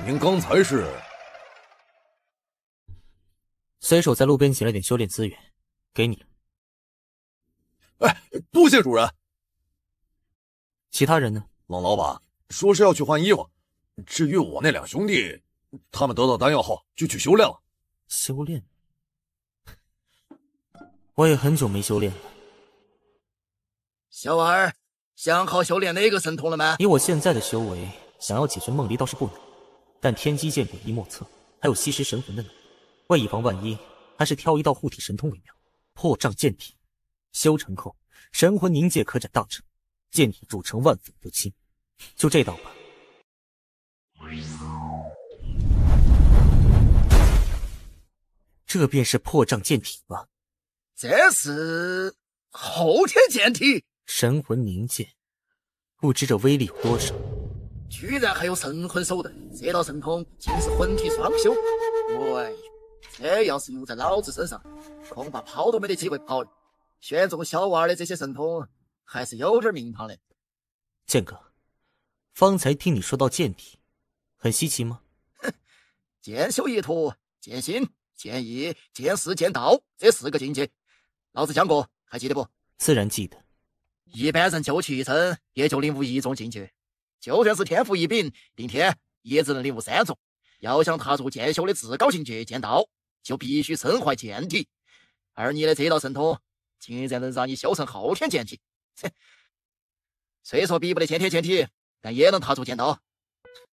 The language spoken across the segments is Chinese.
您刚才是？随手在路边捡了点修炼资源，给你了。哎，多谢主人。其他人呢？冷老板说是要去换衣服，至于我那两兄弟，他们得到丹药后就去修炼了。修炼？我也很久没修炼了。小儿，想好修炼哪个神通了吗？以我现在的修为，想要解决梦离倒是不难，但天机剑诡异莫测，还有吸食神魂的能力。为以防万一，还是挑一道护体神通为妙。破障剑体，修成后神魂凝结可斩大成，剑体铸成万粉不侵。就这道吧。这便是破障剑体吧？这是后天剑体，神魂凝结，不知这威力有多少。居然还有神魂手段，这道神通竟是魂体双修。喂，这要是用在老子身上，恐怕跑都没得机会跑了。选中小娃儿的这些神通，还是有点名堂的。剑哥，方才听你说到剑体，很稀奇吗？哼，剑修一途，剑心、剑意、剑识、剑道这4个境界，老子讲过，还记得不？自然记得。一般人就其一生，也就领悟1种境界，就算是天赋异禀，顶天也只能领悟3种。要想踏入剑修的至高境界剑道，就必须身怀剑体。而你的这道神通，竟然能让你修成后天剑体。虽说比不得先天剑体，但也能踏入剑道。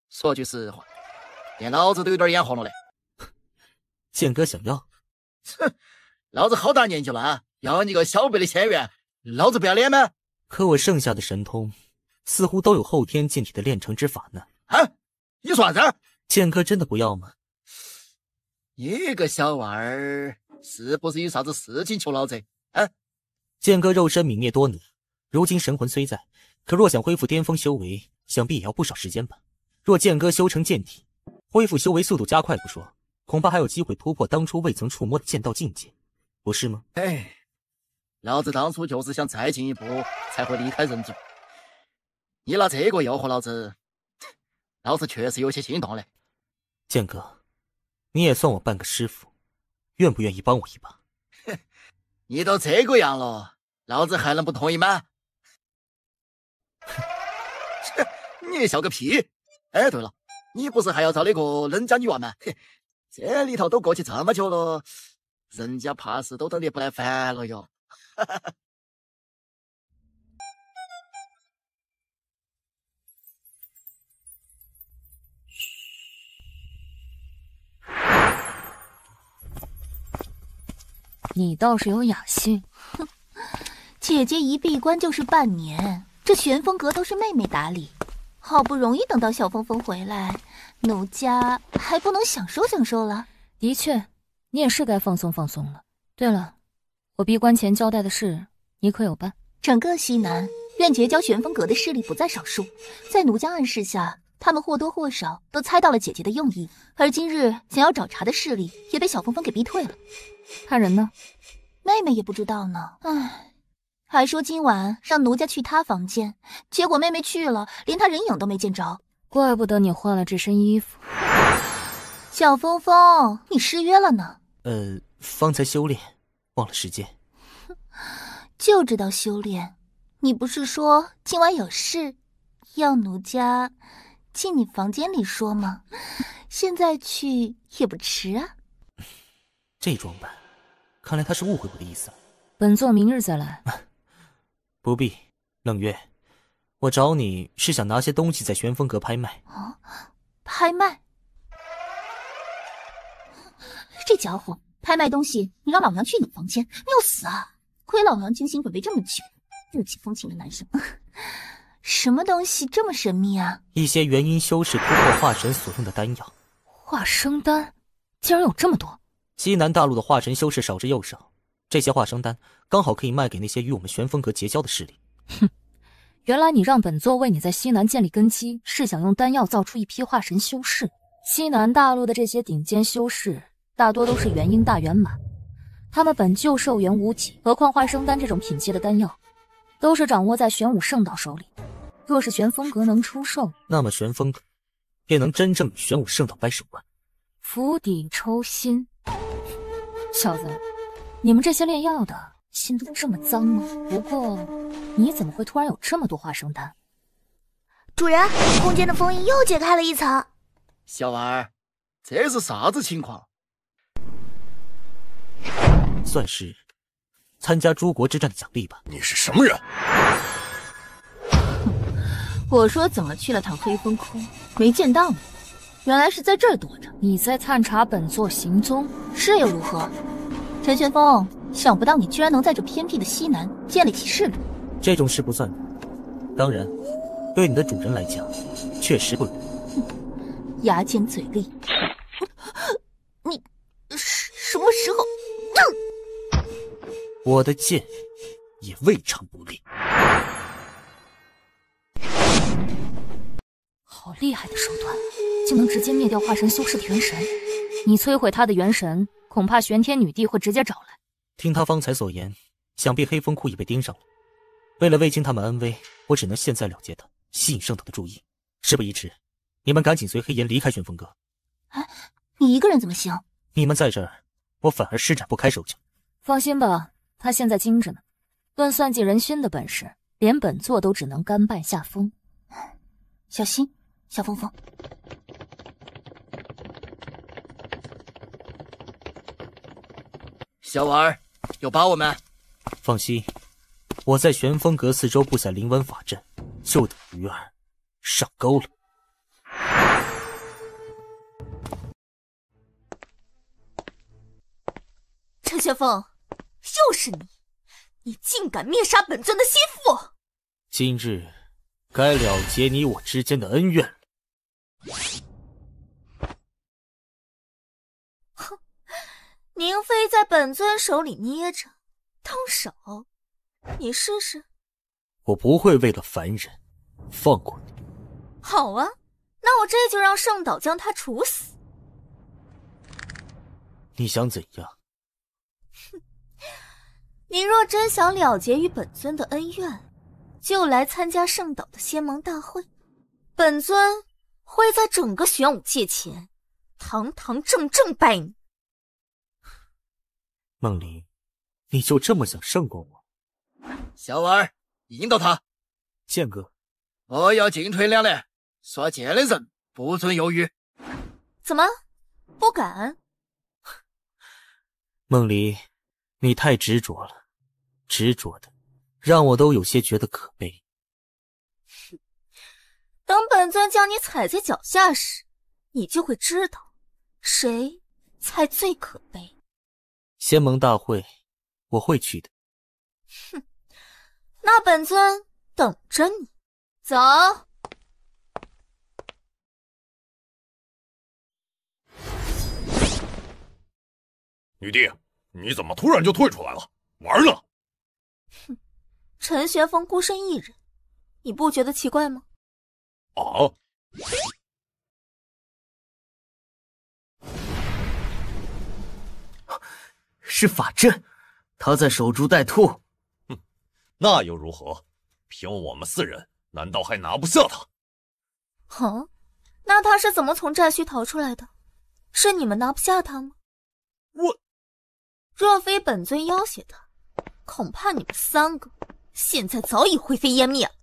说句实话，连老子都有点眼红了嘞。剑哥想要？哼，老子好大年纪了啊，要你个小辈的仙缘，老子不要脸吗？可我剩下的神通，似乎都有后天剑体的炼成之法呢。啊，你说啥子？剑哥真的不要吗？你个小娃儿，是不是有啥子事情求老子？啊？剑哥肉身泯灭多年，如今神魂虽在，可若想恢复巅峰修为，想必也要不少时间吧。若剑哥修成剑体，恢复修为速度加快不说，恐怕还有机会突破当初未曾触摸的剑道境界，不是吗？哎，老子当初就是想再进一步，才会离开人族。你拿这个诱惑老子，老子确实有些心动嘞。剑哥，你也算我半个师傅，愿不愿意帮我一把？你都这个样了，老子还能不同意吗？你笑个屁！哎，对了，你不是还要找那个人家女娃吗？这里头都过去这么久了，人家怕是都等得不耐烦了哟。你倒是有雅兴。哼，姐姐一闭关就是半年，这玄风阁都是妹妹打理，好不容易等到小峰峰回来，奴家还不能享受享受了？的确，你也是该放松放松了。对了，我闭关前交代的事，你可有办？整个西南愿结交玄风阁的势力不在少数，在奴家暗示下，他们或多或少都猜到了姐姐的用意，而今日想要找茬的势力也被小峰峰给逼退了。他人呢？妹妹也不知道呢。唉，还说今晚让奴家去她房间，结果妹妹去了，连她人影都没见着。怪不得你换了这身衣服。小峰峰，你失约了呢？方才修炼，忘了时间。就知道修炼，你不是说今晚有事，要奴家进你房间里说吗？现在去也不迟啊。这装扮，看来他是误会我的意思了。本座明日再来。不必，冷月，我找你是想拿些东西在玄风阁拍卖。啊，拍卖？这家伙拍卖东西，你让老娘去你房间，你要死啊！亏老娘精心准备这么久，热气风情的男生。什么东西这么神秘啊？一些元婴修士突破化神所用的丹药。化生丹竟然有这么多！西南大陆的化神修士少之又少，这些化生丹刚好可以卖给那些与我们玄风阁结交的势力。哼，原来你让本座为你在西南建立根基，是想用丹药造出一批化神修士。西南大陆的这些顶尖修士，大多都是元婴大圆满，他们本就寿元无几，何况化生丹这种品阶的丹药，都是掌握在玄武圣道手里。若是玄风阁能出售，那么玄风阁便能真正与玄武圣岛掰手腕。釜底抽薪，小子，你们这些炼药的心都这么脏吗？不过，你怎么会突然有这么多花生丹？主人，空间的封印又解开了一层。小儿，这是啥子情况？算是参加诸国之战的奖励吧。你是什么人？我说怎么去了趟黑风窟，没见到你，原来是在这儿躲着。你在探查本座行踪，是又如何？陈玄风，想不到你居然能在这偏僻的西南建立起势力。这种事不算的，当然，对你的主人来讲，确实不容易。牙尖嘴利，你什么时候？我的剑也未尝不利。好厉害的手段，竟能直接灭掉化神修士的元神。你摧毁他的元神，恐怕玄天女帝会直接找来。听他方才所言，想必黑风窟已被盯上了。为了魏青他们安危，我只能现在了结他，吸引圣岛的注意。事不宜迟，你们赶紧随黑岩离开玄风阁。哎，你一个人怎么行？你们在这儿，我反而施展不开手脚。放心吧，他现在精着呢，论算计人心的本事，连本座都只能甘拜下风。小心，小风风。小儿，有把握吗？放心，我在玄风阁四周布下灵纹法阵，就等鱼儿上钩了。陈玄风，又是你！你竟敢灭杀本尊的心腹！今日该了结你我之间的恩怨了。哼，宁妃在本尊手里捏着，动手，你试试。我不会为了凡人放过你。好啊，那我这就让圣岛将他处死。你想怎样？哼，你若真想了结与本尊的恩怨，就来参加圣岛的仙盟大会，本尊会在整个玄武界前堂堂正正拜你。梦玲，你就这么想胜过我？小儿，引导他。剑哥，我要进退两难，耍剑的人不准犹豫。怎么不敢？梦离，你太执着了，执着的让我都有些觉得可悲。等本尊将你踩在脚下时，你就会知道谁才最可悲。仙盟大会我会去的。哼，那本尊等着你。走。女帝，你怎么突然就退出来了？玩呢？哼，陈玄风孤身一人，你不觉得奇怪吗？啊！是法阵，他在守株待兔。哼，那又如何？凭我们4人，难道还拿不下他？哦，那他是怎么从寨区逃出来的？是你们拿不下他吗？若非本尊要挟他，恐怕你们3个现在早已灰飞烟灭了。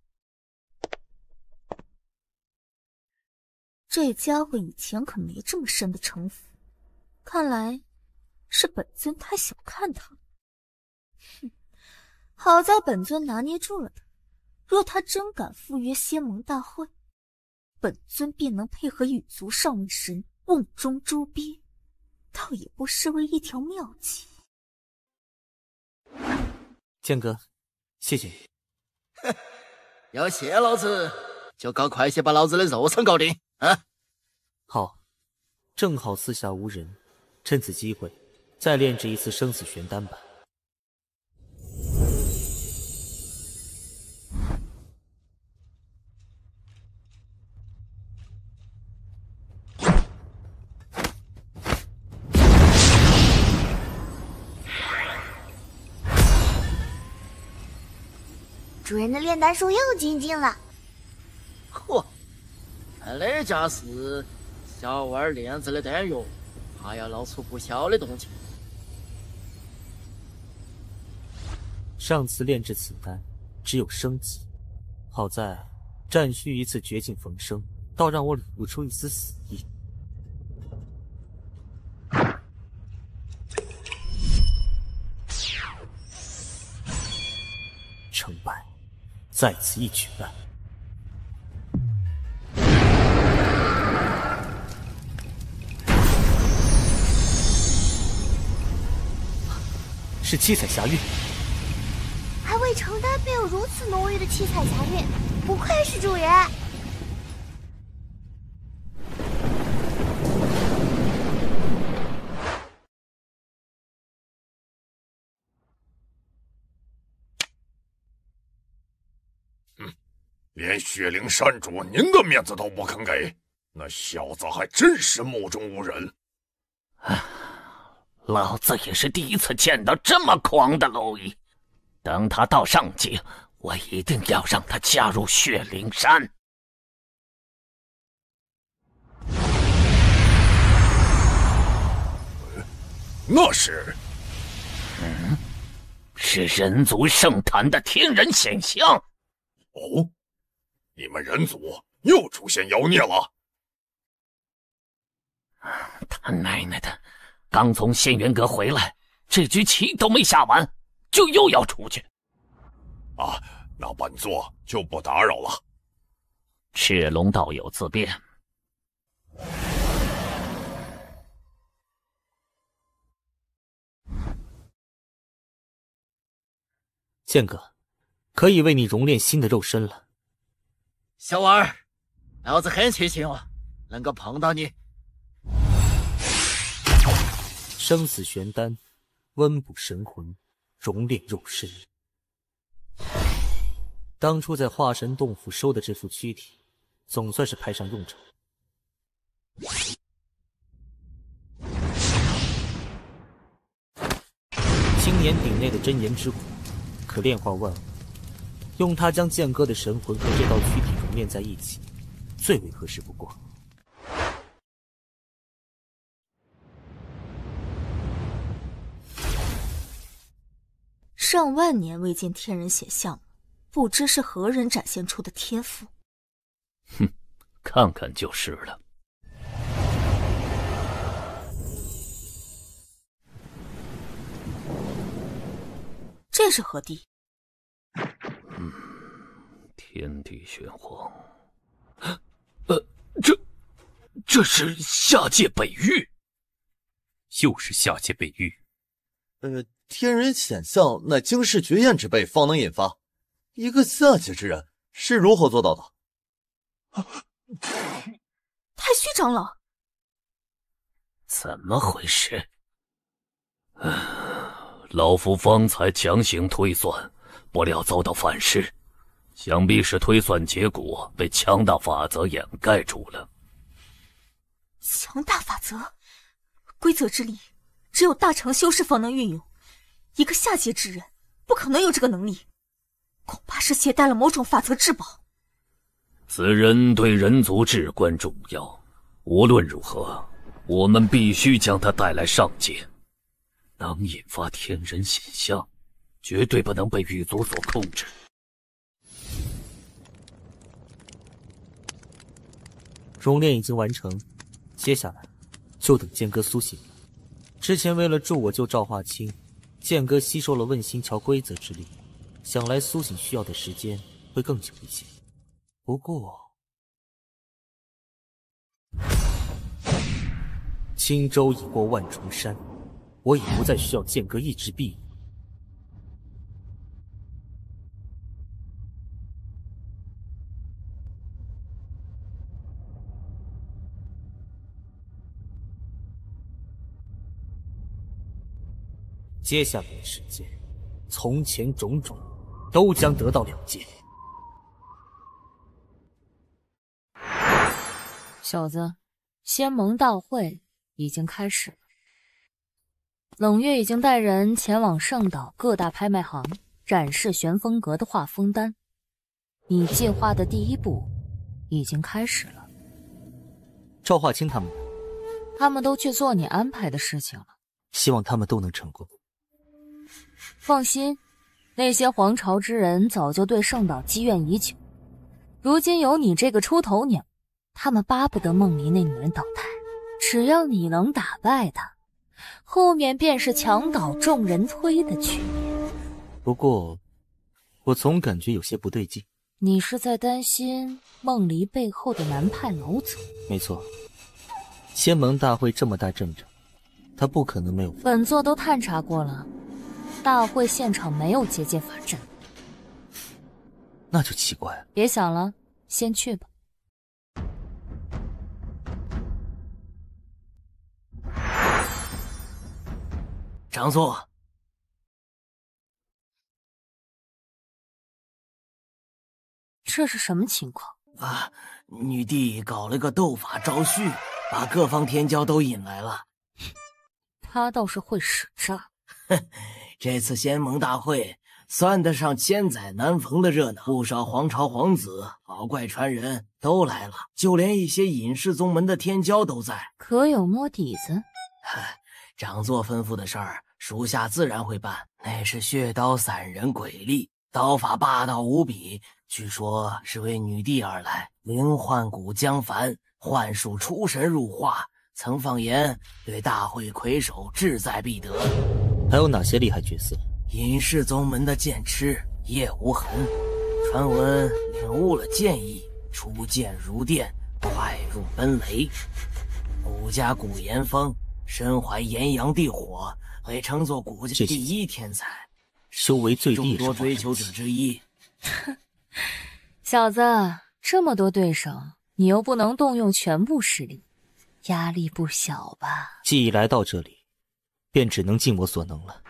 这家伙以前可没这么深的城府，看来是本尊太小看他了。哼，好在本尊拿捏住了他，若他真敢赴约仙盟大会，本尊便能配合羽族少女神瓮中捉鳖，倒也不失为一条妙计。剑哥，谢谢你。哼，要谢老子，就搞快些把老子的肉偿搞定啊！好，正好四下无人，趁此机会再炼制一次生死玄丹吧。主人的炼丹术又精进了。嚯，看哪家是小娃儿炼制的丹药，怕要闹出不小的动静。上次炼制此丹只有升级，好在战须一次绝境逢生，倒让我领悟出一丝死意。成败在此一举半。是七彩霞韵，还未成丹便有如此浓郁的七彩霞韵，不愧是主人。连血灵山主您的面子都不肯给，那小子还真是目中无人。老子也是第一次见到这么狂的蝼蚁。等他到上级，我一定要让他加入血灵山。那是，是人族圣坛的天人显像。哦，你们人族又出现妖孽了？他奶奶的！刚从仙元阁回来，这局棋都没下完，就又要出去。啊，那本座就不打扰了。赤龙道友自便。剑哥，可以为你熔炼新的肉身了。小娃儿，老子很庆幸哦，能够碰到你。生死玄丹，温补神魂，熔炼肉身。当初在化神洞府收的这副躯体，总算是派上用场。青年鼎内的真言之骨，可炼化万物，用它将剑哥的神魂和这道躯体熔炼在一起，最为合适不过。上万年未见天人显像，不知是何人展现出的天赋。哼，看看就是了。这是何地？天地玄黄。这是下界北域。又是下界北域。天人显像乃经世绝艳之辈方能引发，一个下界之人是如何做到的？太虚长老，怎么回事？老夫方才强行推算，不料遭到反噬，想必是推算结果被强大法则掩盖住了。强大法则，规则之力，只有大成修士方能运用。一个下界之人不可能有这个能力，恐怕是携带了某种法则至宝。此人对人族至关重要，无论如何，我们必须将他带来上界。能引发天人显像，绝对不能被狱卒所控制。熔炼已经完成，接下来就等剑哥苏醒了。之前为了助我救赵化清，剑哥吸收了问心桥规则之力，想来苏醒需要的时间会更久一些。不过，青州已过万重山，我已不再需要剑哥一直庇护。接下来的时间，从前种种都将得到了结。小子，仙盟大会已经开始了。冷月已经带人前往圣岛各大拍卖行展示玄风阁的画风丹。你进化的第一步已经开始了。赵化清他们呢？他们都去做你安排的事情了。希望他们都能成功。放心，那些皇朝之人早就对圣岛积怨已久，如今有你这个出头鸟，他们巴不得梦离那女人倒台。只要你能打败她，后面便是墙倒众人推的局面。不过，我总感觉有些不对劲。你是在担心梦离背后的南派老祖？没错，仙盟大会这么大阵仗，他不可能没有。本座都探查过了，大会现场没有结界法阵。那就奇怪了。别想了，先去吧。长座。这是什么情况啊？女帝搞了个斗法招婿，把各方天骄都引来了。他倒是会使诈。这次仙盟大会算得上千载难逢的热闹，不少皇朝皇子、老怪传人都来了，就连一些隐世宗门的天骄都在。可有摸底子？长座吩咐的事儿，属下自然会办。那是血刀散人鬼力，刀法霸道无比，据说是为女帝而来。灵幻谷江凡幻术出神入化，曾放言对大会魁首志在必得。还有哪些厉害角色？隐世宗门的剑痴叶无痕，传闻领悟了剑意，出剑如电，快入奔雷。古家古岩峰身怀炎阳地火，被称作古家第一天才，修为最低众多追求者之一。小子，这么多对手，你又不能动用全部实力，压力不小吧？既已来到这里，便只能尽我所能了。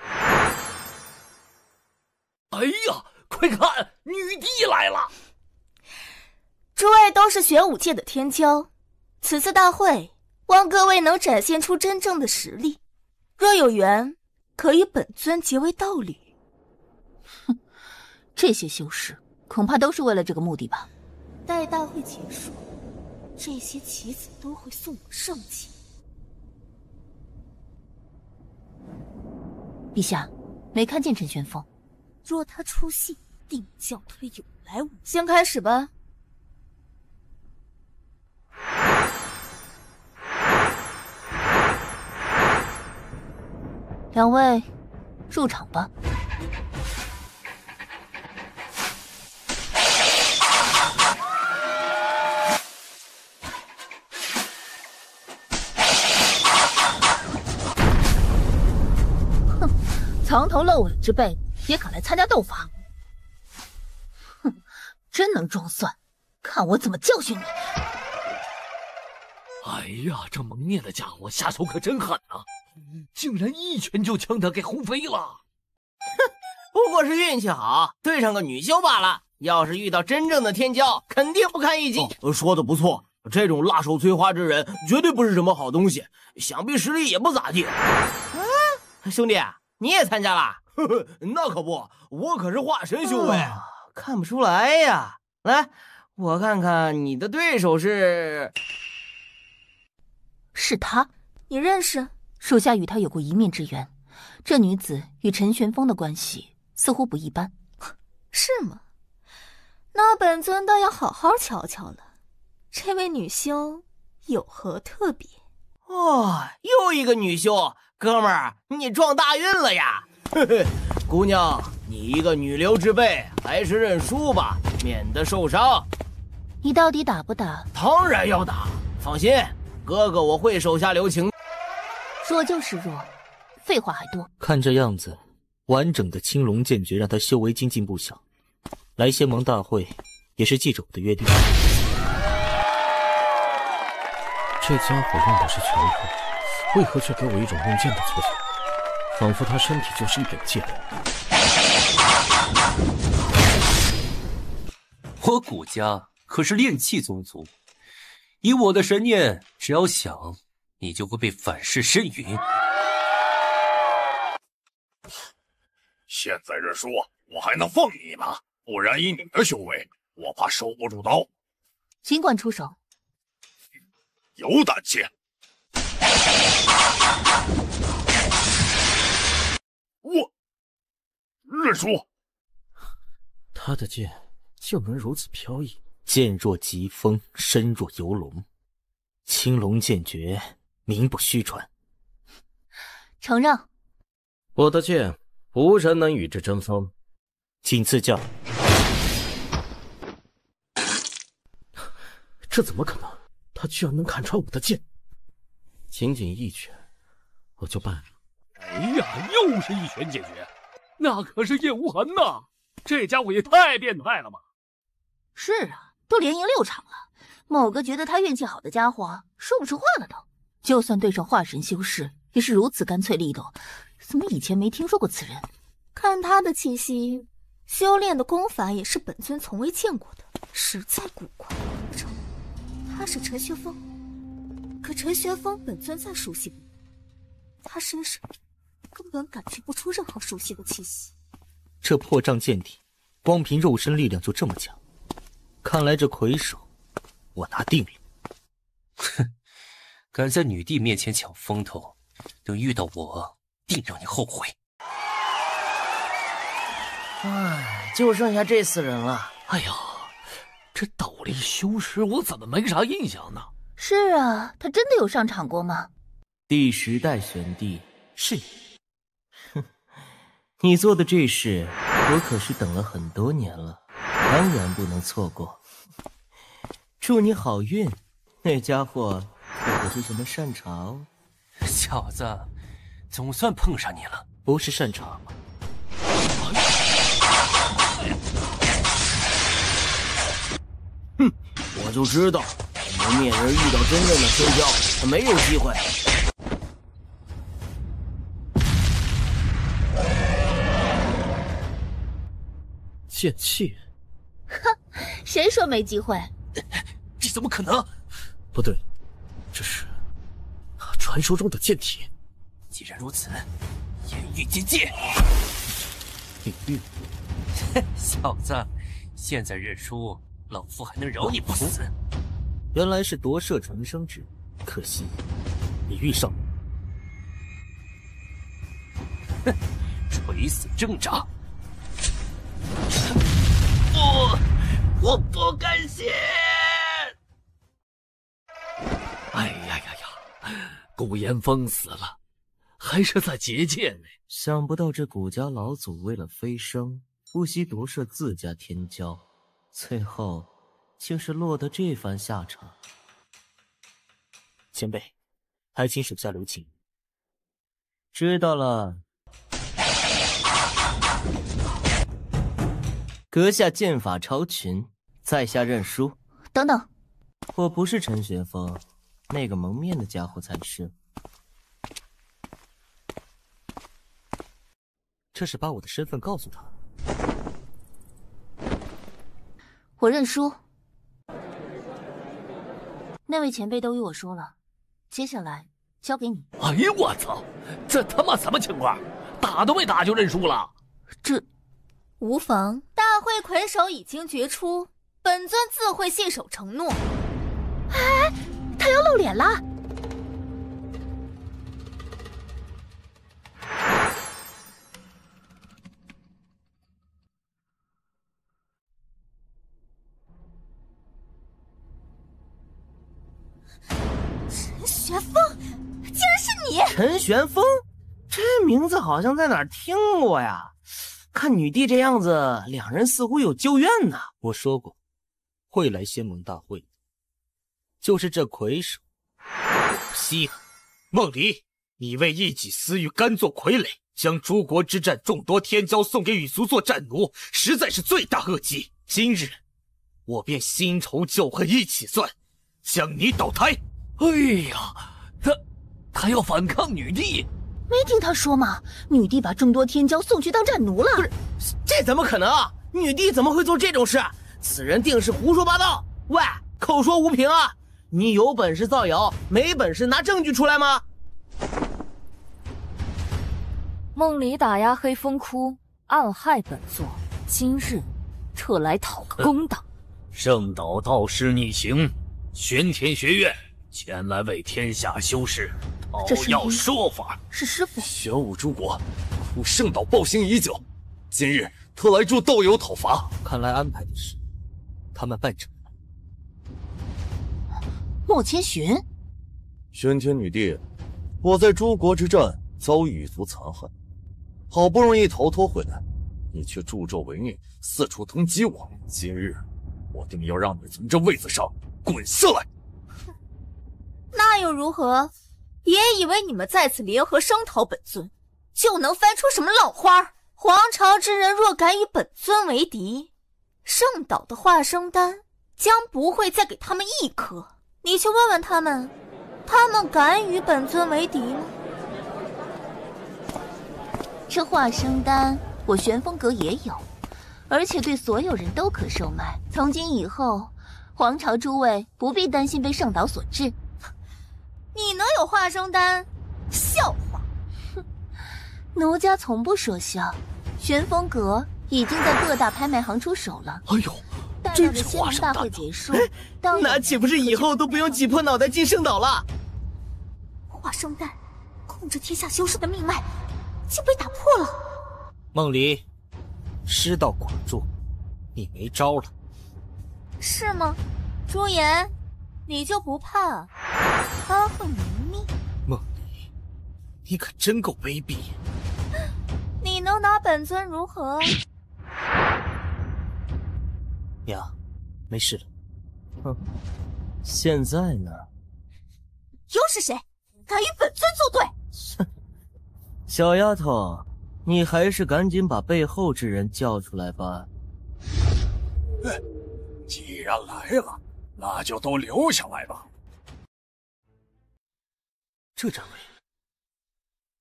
哎呀，快看，女帝来了！诸位都是玄武界的天骄，此次大会望各位能展现出真正的实力，若有缘，可与本尊结为道侣。哼，这些修士恐怕都是为了这个目的吧。待大会结束，这些棋子都会送我上级。陛下，没看见陈玄风。若他出现，定教推有来无。先开始吧。两位，入场吧。哼，藏头露尾之辈也敢来参加斗法？哼，真能装蒜，看我怎么教训你！哎呀，这蒙面的家伙下手可真狠啊！竟然一拳就将他给轰飞了。哼，不过是运气好，对上个女修罢了。要是遇到真正的天骄，肯定不堪一击。说的不错，这种辣手摧花之人绝对不是什么好东西，想必实力也不咋地。兄弟，你也参加了？呵呵，那可不，我可是化神修为。看不出来呀。来，我看看你的对手是他。你认识？属下与她有过一面之缘，这女子与陈玄风的关系似乎不一般。是吗？那本尊倒要好好瞧瞧了，这位女修有何特别？哦，又一个女修，哥们儿，你撞大运了呀！嘿嘿，姑娘，你一个女流之辈，还是认输吧，免得受伤。你到底打不打？当然要打，放心，哥哥我会手下留情。弱就是弱，废话还多。看这样子，完整的青龙剑诀让他修为精进不小。来仙盟大会也是记着我的约定。这家伙用的是拳头，为何却给我一种用剑的错觉？仿佛他身体就是一柄剑。我古家可是炼气宗族，以我的神念，只要想，你就会被反噬身陨。现在认输，我还能放你吗？不然以你的修为，我怕收不住刀。尽管出手。有胆气！认输。他的剑就能如此飘逸？剑若疾风，身若游龙，青龙剑诀名不虚传。承让。我的剑无人能与之争锋。请赐教。这怎么可能？他居然能看穿我的剑！仅仅一拳，我就败了。哎呀，又是一拳解决，那可是叶无痕呐！这家伙也太变态了吧！是啊，都连赢6场了。某个觉得他运气好的家伙说不出话了都。就算对上化神修士，也是如此干脆利落。怎么以前没听说过此人？看他的气息，修炼的功法也是本尊从未见过的，实在古怪。他是陈学风，可陈学风本尊再熟悉不过，他身上根本感觉不出任何熟悉的气息。这破障剑体，光凭肉身力量就这么强，看来这魁首我拿定了。哼，敢在女帝面前抢风头，等遇到我，定让你后悔。唉，就剩下这4人了。哎呀，这斗笠修士我怎么没啥印象呢？是啊，他真的有上场过吗？第10代玄帝是你。哼，你做的这事，我可是等了很多年了，当然不能错过。祝你好运，那家伙可不是什么善茬哦。小子，总算碰上你了。不是善茬吗？哼，我就知道，蒙面人遇到真正的天骄，他没有机会。剑气？哼，谁说没机会？这怎么可能？不对，这是传说中的剑体。既然如此，烟狱结界。领域。小子，现在认输，老夫还能饶你不死。原来是夺舍重生之，可惜你遇上了。哼，垂死挣扎。我不甘心！哎呀呀呀！顾炎峰死了，还是在结界内。想不到这古家老祖为了飞升，不惜夺舍自家天骄，最后竟是落得这番下场。前辈，还请手下留情。知道了。阁下剑法超群，在下认输。等等，我不是陈学风，那个蒙面的家伙才是。这是把我的身份告诉他。我认输。那位前辈都与我说了，接下来交给你。哎呦我操，这他妈什么情况？打都没打就认输了？这无妨，大会魁首已经决出，本尊自会信守承诺。哎，他要露脸了！陈玄风，竟然是你！陈玄风，这名字好像在哪儿听过呀？看女帝这样子，两人似乎有旧怨呢。我说过，会来仙盟大会，就是这魁首。稀罕，梦离，你为一己私欲甘做傀儡，将诸国之战众多天骄送给羽族做战奴，实在是罪大恶极。今日，我便新仇旧恨一起算，将你倒台。哎呀，他要反抗女帝。没听他说吗？女帝把众多天骄送去当战奴了。不是，这怎么可能啊？女帝怎么会做这种事？此人定是胡说八道。喂，口说无凭啊！你有本事造谣，没本事拿证据出来吗？梦离打压黑风窟，暗害本座，今日特来讨个公道。圣岛道师逆行，玄天学院前来为天下修士讨要说法。是师傅。玄武诸国苦圣岛暴行已久，今日特来助道友讨伐。看来安排的是他们办成了。莫千寻，玄天女帝，我在诸国之战遭遇族残害，好不容易逃脱回来，你却助纣为虐，四处通缉我。今日我定要让你从这位子上滚下来！那又如何？别以为你们再次联合声讨本尊，就能翻出什么浪花。皇朝之人若敢与本尊为敌，圣岛的化生丹将不会再给他们一颗。你去问问他们，他们敢与本尊为敌吗？这化生丹我玄风阁也有，而且对所有人都可售卖。从今以后，皇朝诸位不必担心被圣岛所制。你能有化生丹？笑话！哼，奴家从不说笑。玄风阁已经在各大拍卖行出手了。哎呦，待到这仙灵大会结束，那岂不是以后都不用挤破脑袋进圣岛了？化生丹控制天下修士的命脉就被打破了。梦离，师道寡助，你没招了。是吗？朱颜，你就不怕他会明命？梦离，你可真够卑鄙！你能拿本尊如何？娘，没事了。哼，现在呢？又是谁敢与本尊作对？哼，小丫头，你还是赶紧把背后之人叫出来吧。既然来了，那就都留下来吧。这站位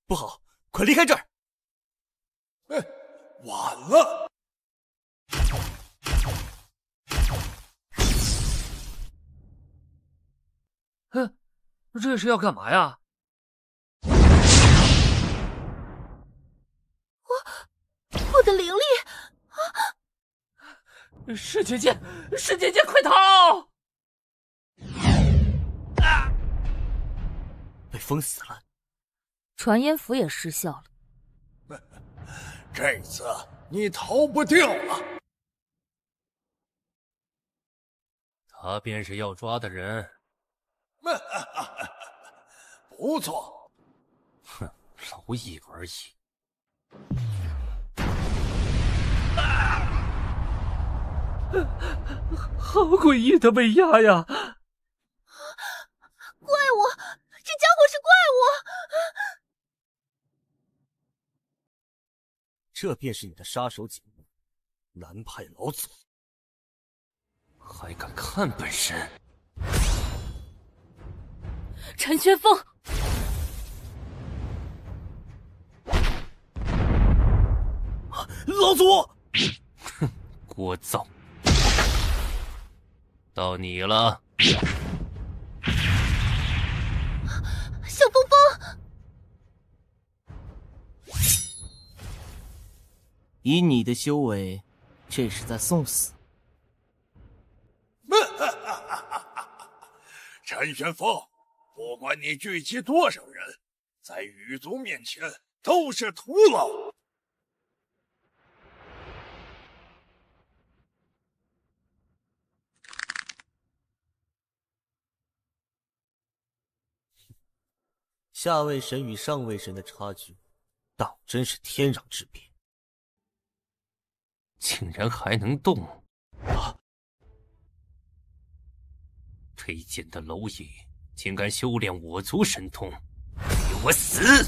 不好，快离开这儿！晚了。哼，这是要干嘛呀？我的灵力！是姐姐，是姐姐，快逃！被封死了。传音符也失效了。这次你逃不掉了。他便是要抓的人。不错。哼，蝼蚁而已。好诡异的威压呀！怪物，这家伙是怪物！这便是你的杀手锏，南派老祖，还敢看本神？陈玄风，老祖！哼，聒噪！到你了，小风风。以你的修为，这是在送死。陈玄风，不管你聚集多少人，在羽族面前都是徒劳。下位神与上位神的差距，倒真是天壤之别。竟然还能动！啊！卑贱的蝼蚁，竟敢修炼我族神通，给我死！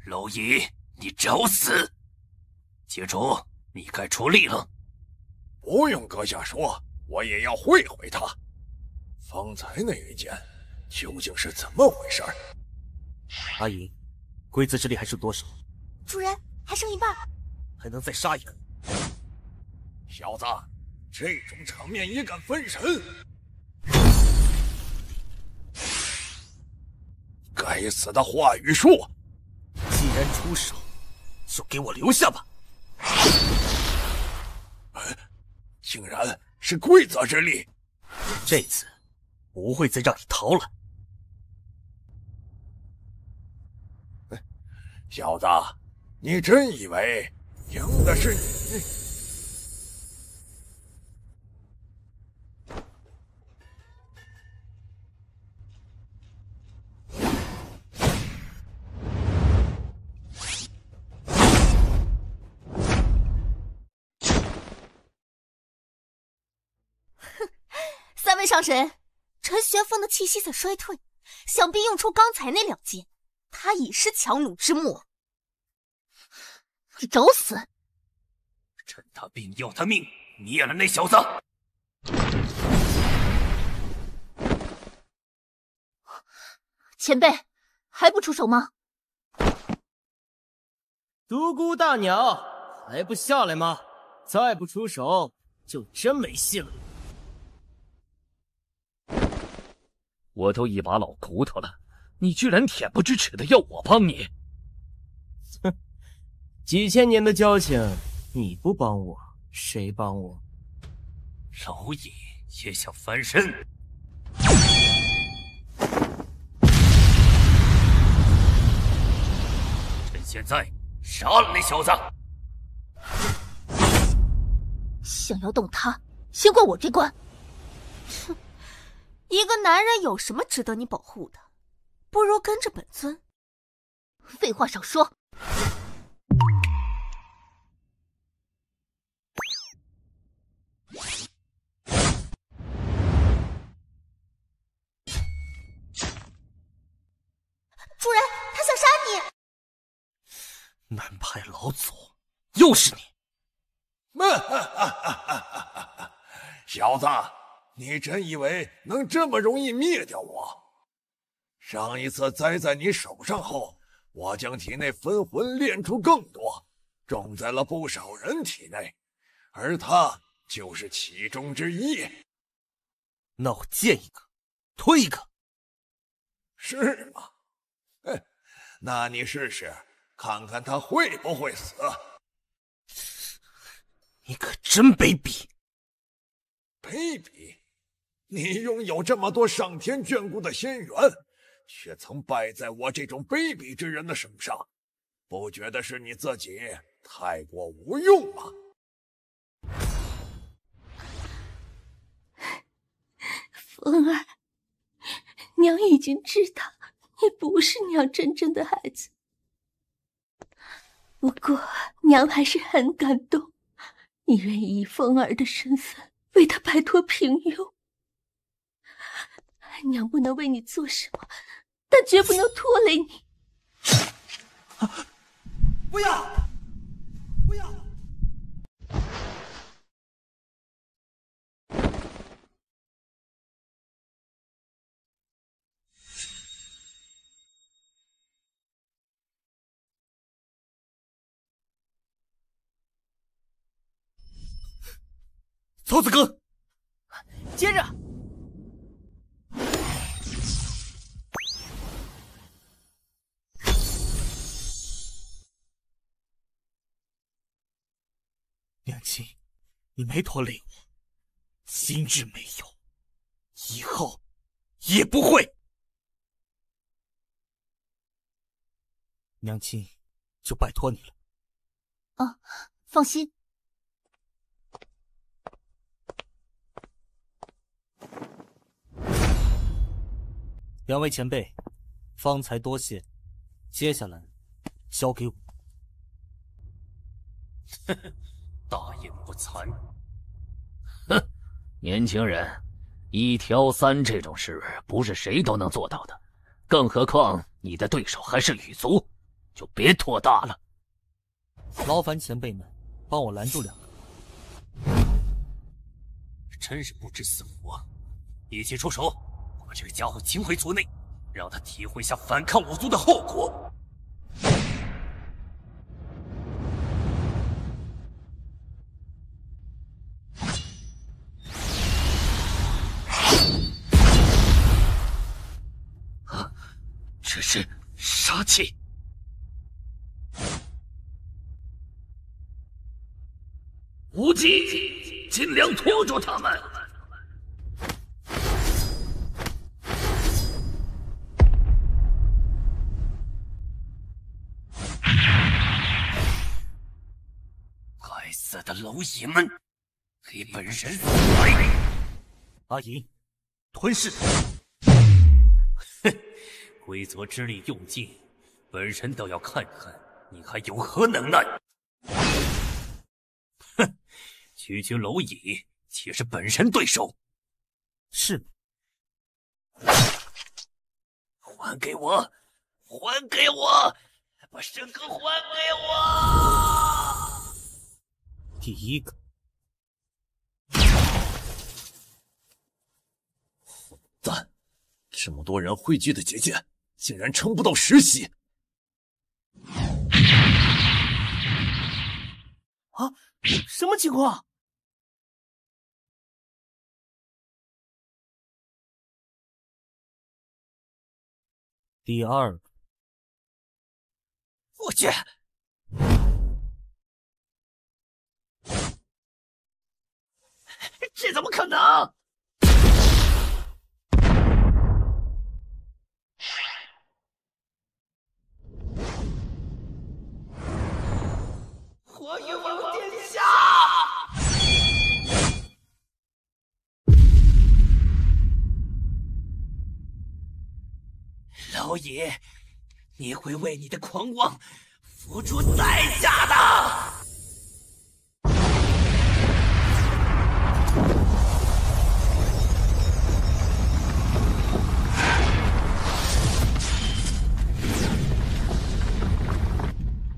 蝼蚁，你找死！接主，你该出力了。不用阁下说，我也要会会他。方才那一剑究竟是怎么回事？阿银，龟子之力还剩多少？主人，还剩一半，还能再杀一个。小子，这种场面也敢分神？该死的话语术！既然出手，就给我留下吧！竟然是规则之力，这次不会再让你逃了。小子，你真以为赢的是你？三位上神，陈玄风的气息在衰退，想必用出刚才那2剑，他已是强弩之末。你找死！趁他病要他命，灭了那小子！前辈，还不出手吗？独孤大鸟，还不下来吗？再不出手，就真没戏了。我都一把老骨头了，你居然恬不知耻的要我帮你！哼，几千年的交情，你不帮我，谁帮我？蝼蚁也想翻身？趁现在杀了那小子！想要动他，先过我这关。哼，一个男人有什么值得你保护的？不如跟着本尊。废话少说。主人，他想杀你！南派老祖，又是你！小子，你真以为能这么容易灭掉我？上一次栽在你手上后，我将体内分魂炼出更多，种在了不少人体内，而他就是其中之一。那我见一个，推一个。是吗？那你试试，看看他会不会死。你可真卑鄙！卑鄙！你拥有这么多上天眷顾的仙缘，却曾败在我这种卑鄙之人的手上，不觉得是你自己太过无用吗？风儿，娘已经知道你不是娘真正的孩子，不过娘还是很感动，你愿意以风儿的身份为她摆脱平庸。娘不能为你做什么，但绝不能拖累你。不要！不要！曹子庚，接着。娘亲，你没拖累我，今日没有，以后也不会。娘亲，就拜托你了。啊，放心。两位前辈，方才多谢，接下来交给我。大言不惭！哼，年轻人，一挑三这种事不是谁都能做到的，更何况你的对手还是羽族，就别拖大了。劳烦前辈们帮我拦住2个。真是不知死活！一起出手，把这个家伙擒回族内，让他体会一下反抗我族的后果。这是杀气。无忌，尽量拖住他们。该死的蝼蚁们，给本神死来！阿银，吞噬！哼，规则之力用尽，本神倒要看看你还有何能耐！哼，区区蝼蚁岂是本神对手？是。还给我！还给我！把神格还给我！第一个。赞，这么多人汇聚的结界，竟然撑不到10息。啊，什么情况？第二个。我去！这怎么可能？我欲望殿下！老野，你会为你的狂妄付出代价的！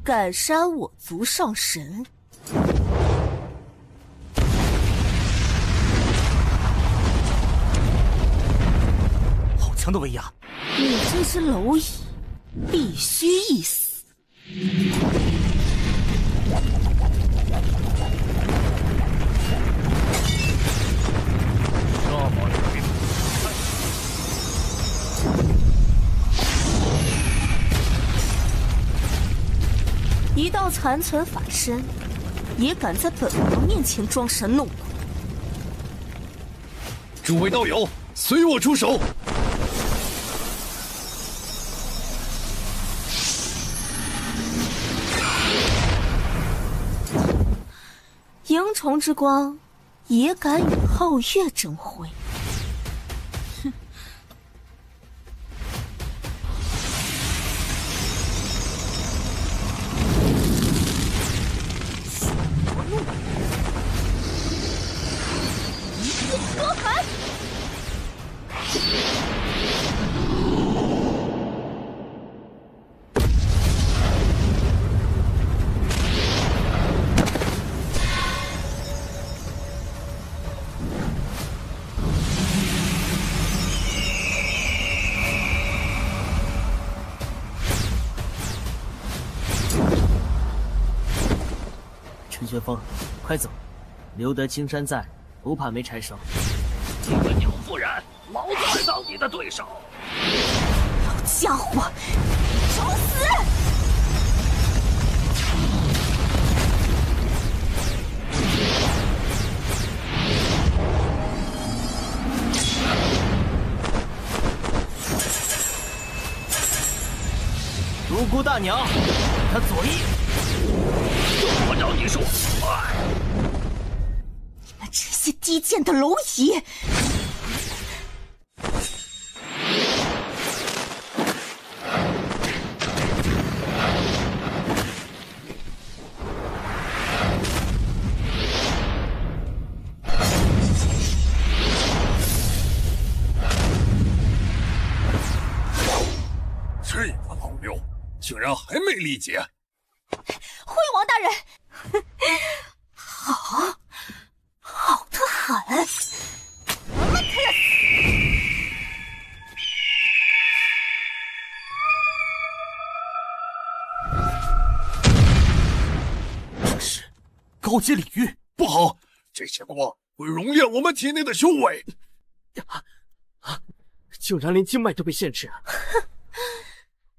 敢杀我族上神！好强的威压！你这只蝼蚁，必须一死！一道残存法身，也敢在本王面前装神弄鬼！诸位道友，随我出手！萤虫之光，也敢与皓月争辉？哼！一剑割寒！陈玄风，快走！留得青山在，不怕没柴烧。你个鸟不然，老子来当你的对手！老家伙，找死！独孤大鸟，他左翼。用不着你说。你们这些低贱的蝼蚁！这个老牛竟然还没理解！辉王大人，好的很。这是高阶领域，不好！这些光会熔炼我们体内的修为。竟然连经脉都被限制！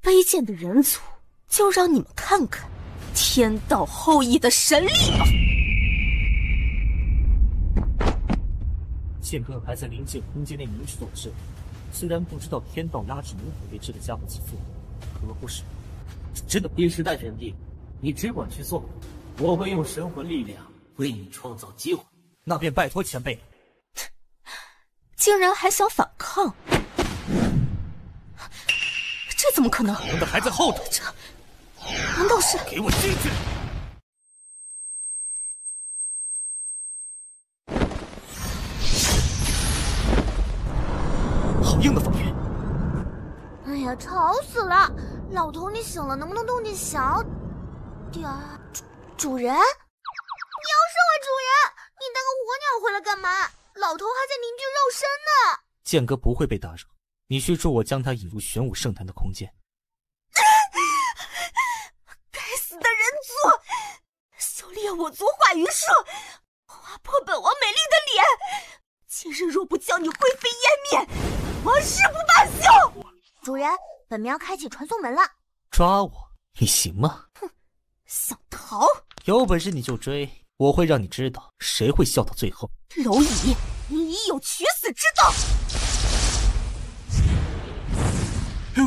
卑贱的人族，就让你们看看天道后裔的神力吧！剑哥还在灵界空间内凝视斗志，虽然不知道天道压制能否对这个家伙起作用，可不是，真的。第10代玄帝，你只管去做，我会用神魂力量为你创造机会。那便拜托前辈了。竟然还想反抗，这怎么可能？龙的还在后头，这难道是？给我进去！好硬的防御！哎呀，吵死了！老头，你醒了，能不能动静小点儿？主人，你要是我主人，你带个火鸟回来干嘛？老头还在凝聚肉身呢。剑哥不会被打扰，你去助我将他引入玄武圣坛的空间。该死的人族，修炼我族化云术，划破本王美丽的脸。今日若不将你灰飞烟灭，我誓不罢休！主人，本庙开启传送门了。抓我，你行吗？哼，想逃？有本事你就追，我会让你知道谁会笑到最后。蝼蚁，你已有取死之道！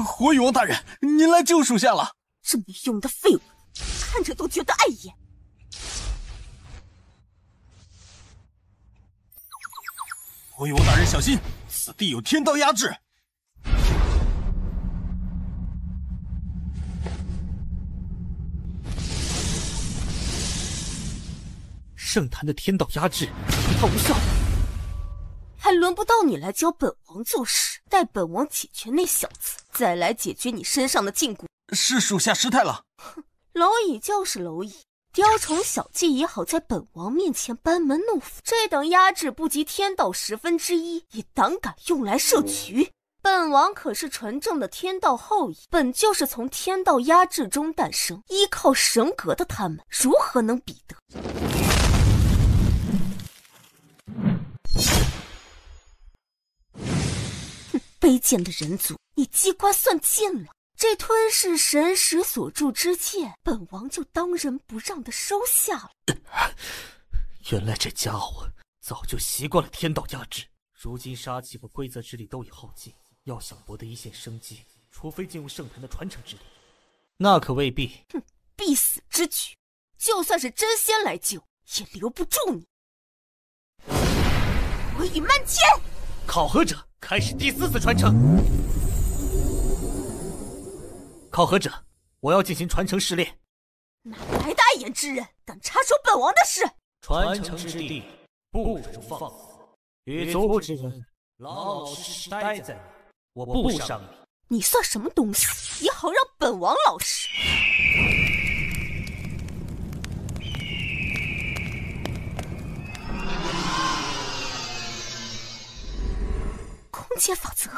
火羽王大人，您来救属下了！这没用的废物，看着都觉得碍眼。火羽王大人小心，此地有天道压制。圣坛的天道压制，它无效。还轮不到你来教本王做事，待本王解决那小子，再来解决你身上的禁锢。是属下失态了。哼，蝼蚁就是蝼蚁，雕虫小技也好在本王面前班门弄斧。这等压制不及天道1/10，也胆敢用来摄取？本王可是纯正的天道后裔，本就是从天道压制中诞生，依靠神格的他们，如何能比得？卑贱的人族，你机关算尽了！这吞噬神石所铸之剑，本王就当仁不让的收下了。原来这家伙早就习惯了天道压制，如今杀气和规则之力都已耗尽，要想博得一线生机，除非进入圣坛的传承之力，那可未必。哼，必死之举，就算是真仙来救，也留不住你。火雨漫天，考核者开始第4次传承。考核者，我要进行传承试炼。哪来的碍眼之人，敢插手本王的事？传承之地，不容放肆。羽族之人，老老实实待在那，我不伤你。你算什么东西？也好让本王老实。空间法则。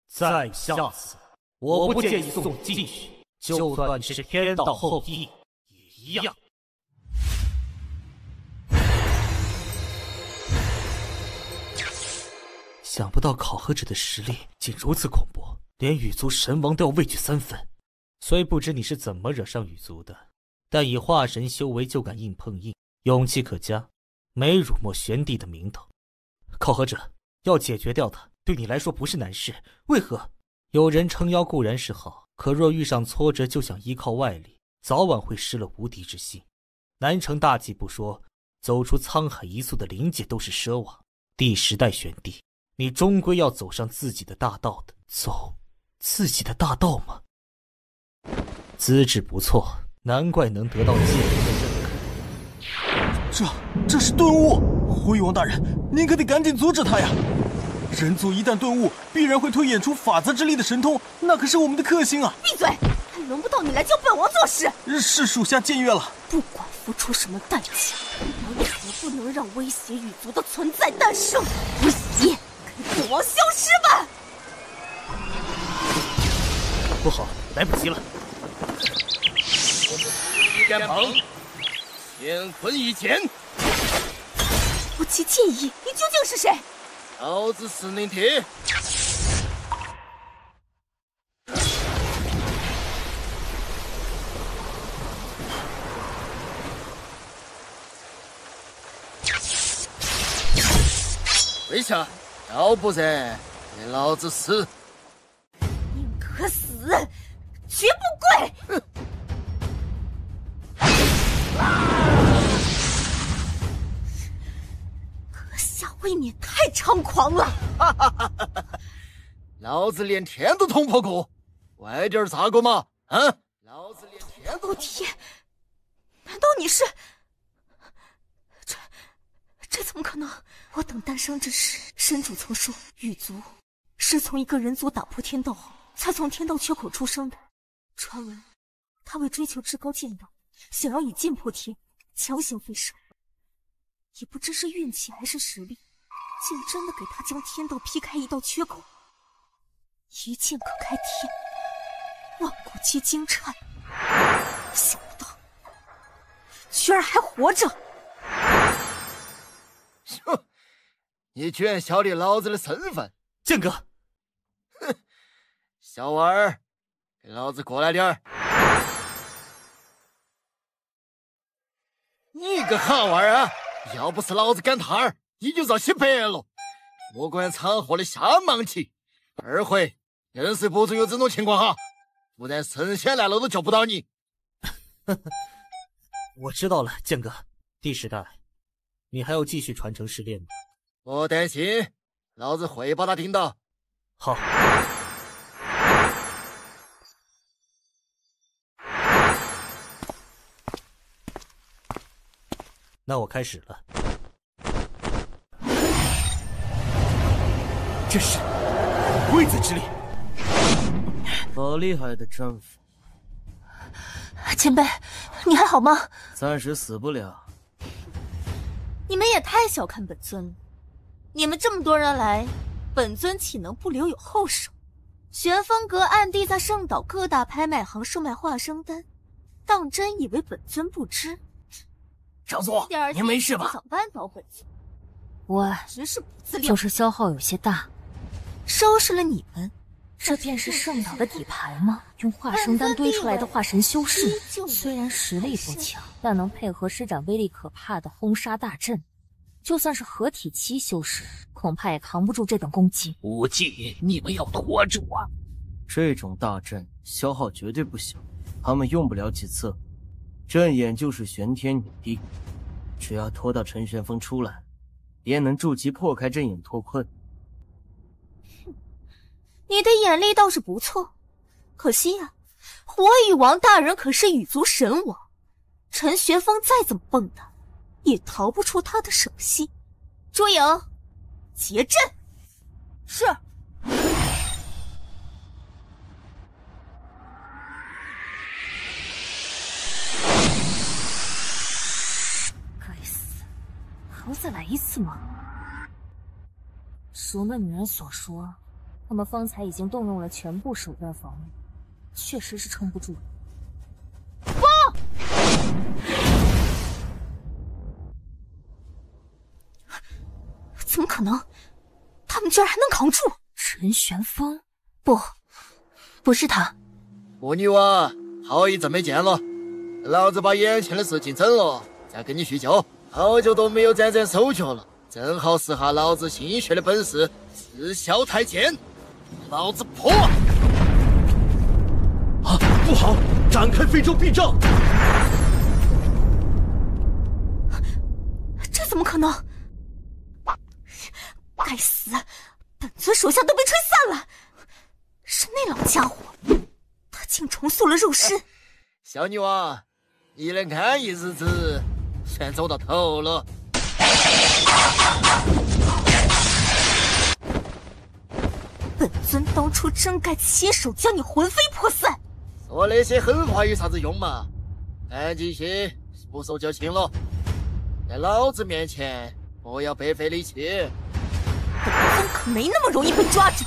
再下次，我不建议送你进去，就算你是天道后裔，也一样。想不到考核者的实力竟如此恐怖，连羽族神王都要畏惧3分。虽不知你是怎么惹上羽族的，但以化神修为就敢硬碰硬，勇气可嘉，没辱没玄帝的名头。考核者，要解决掉他，对你来说不是难事，为何？有人撑腰固然是好，可若遇上挫折就想依靠外力，早晚会失了无敌之心。难成大器不说，走出沧海一粟的灵界都是奢望。第10代玄帝，你终归要走上自己的大道的。走自己的大道吗？资质不错，难怪能得到界人的认可。这是顿悟！火羽王大人，您可得赶紧阻止他呀！人族一旦顿悟，必然会推演出法则之力的神通，那可是我们的克星啊！闭嘴！还轮不到你来教本王做事。是属下僭越了。不管付出什么代价，我也不能让威胁羽族的存在诞生。威胁，给本王消失吧！不好，来不及了！天蓬，乾坤以前。不及建议，你究竟是谁？老子死灵铁。跪下，要不然给老子死！宁可死，绝不跪！阁下未免太猖狂了！老子连天都捅破过，快点砸过嘛！啊！老子连天都天，难道你是？这怎么可能？我等诞生之时，神主曾说，羽族是从一个人族打破天道后，才从天道缺口出生的。传闻他为追求至高剑道，想要以剑破天，强行飞升。也不知是运气还是实力，竟真的给他将天道劈开一道缺口，一剑可开天，万古皆惊颤。想不到，居然还活着！哼，你居然晓得老子的身份！剑哥，哼，小娃儿，给老子过来点儿！你个哈娃儿啊！要不是老子赶趟儿，你就遭洗白了。莫怪掺和的瞎忙气。二回认识不准有这种情况哈，不然神仙来了都救不到你。我知道了，剑哥。第10代，你还要继续传承试炼吗？莫担心，老子会把他盯到。好。那我开始了。这是龟子之力，好厉害的丈夫！前辈，你还好吗？暂时死不了。你们也太小看本尊了。你们这么多人来，本尊岂能不留有后手？玄风阁暗地在圣岛各大拍卖行售卖化生丹，当真以为本尊不知？少佐，您没事吧？想扳倒本尊，我真是不自量，就是消耗有些大。收拾了你们，这便是圣岛的底牌吗？用化生丹堆出来的化神修士，虽然实力不强，但能配合施展威力可怕的轰杀大阵。就算是合体期修士，恐怕也扛不住这等攻击。无忌，你们要拖住啊！这种大阵消耗绝对不小，他们用不了几次。阵眼就是玄天女帝，只要拖到陈玄风出来，便能助其破开阵眼脱困。你的眼力倒是不错，可惜呀，火羽王大人可是羽族神王，陈玄风再怎么蹦跶，也逃不出他的手心。朱颖，结阵。是。该死，还要再来一次吗？如那女人所说，他们方才已经动用了全部手段防御，确实是撑不住了。怎么可能？他们居然还能扛住！陈玄风？不是他。我女娃，好一阵没见了，老子把眼前的事情整了，再跟你叙旧。好久都没有沾沾手脚了，正好试下老子心血的本事，四霄太剑，老子破！啊，不好！展开非洲避障！这怎么可能？该死！本尊手下都被吹散了，是那老家伙，他竟重塑了肉身。小女娃，你的安逸日子全走到头了。本尊当初真该亲手将你魂飞魄散。说那些狠话有啥子用嘛？赶紧些，不受就轻了。在老子面前，不要白费力气。本尊可没那么容易被抓住。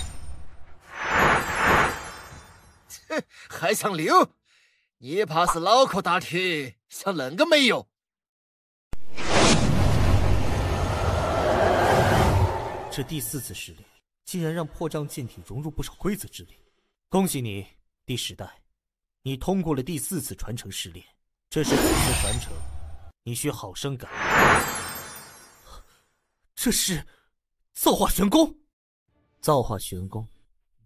哼，还想溜？你怕是脑壳大铁，想恁个没有？这第4次试炼，竟然让破障剑体融入不少龟子之力。恭喜你，第10代，你通过了第4次传承试炼。这是此次传承，你需好生感恩。这是造化玄功。造化玄功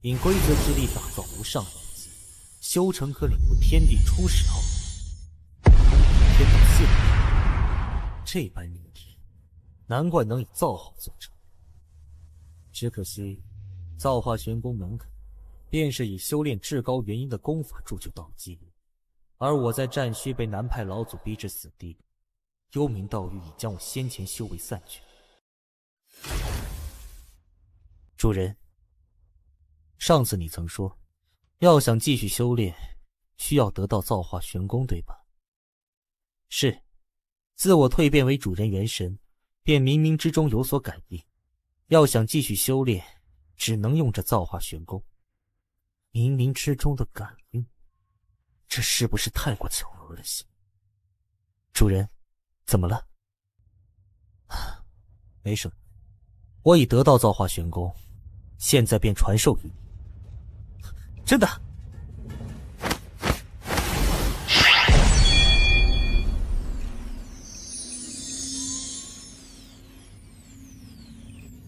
因规则之力打造无上宝技，修成可领悟天地初始奥秘，天道现体，这般灵体，难怪能以造化做成。只可惜，造化玄功门槛便是以修炼至高元婴的功法铸就道基，而我在战虚被南派老祖逼至死地，幽冥道狱已将我先前修为散去。主人，上次你曾说，要想继续修炼，需要得到造化玄功，对吧？是，自我蜕变为主人元神，便冥冥之中有所感应。要想继续修炼，只能用这造化玄功。冥冥之中的感应，这是不是太过巧合了些？主人，怎么了？没什么，我已得到造化玄功，现在便传授于你。真的？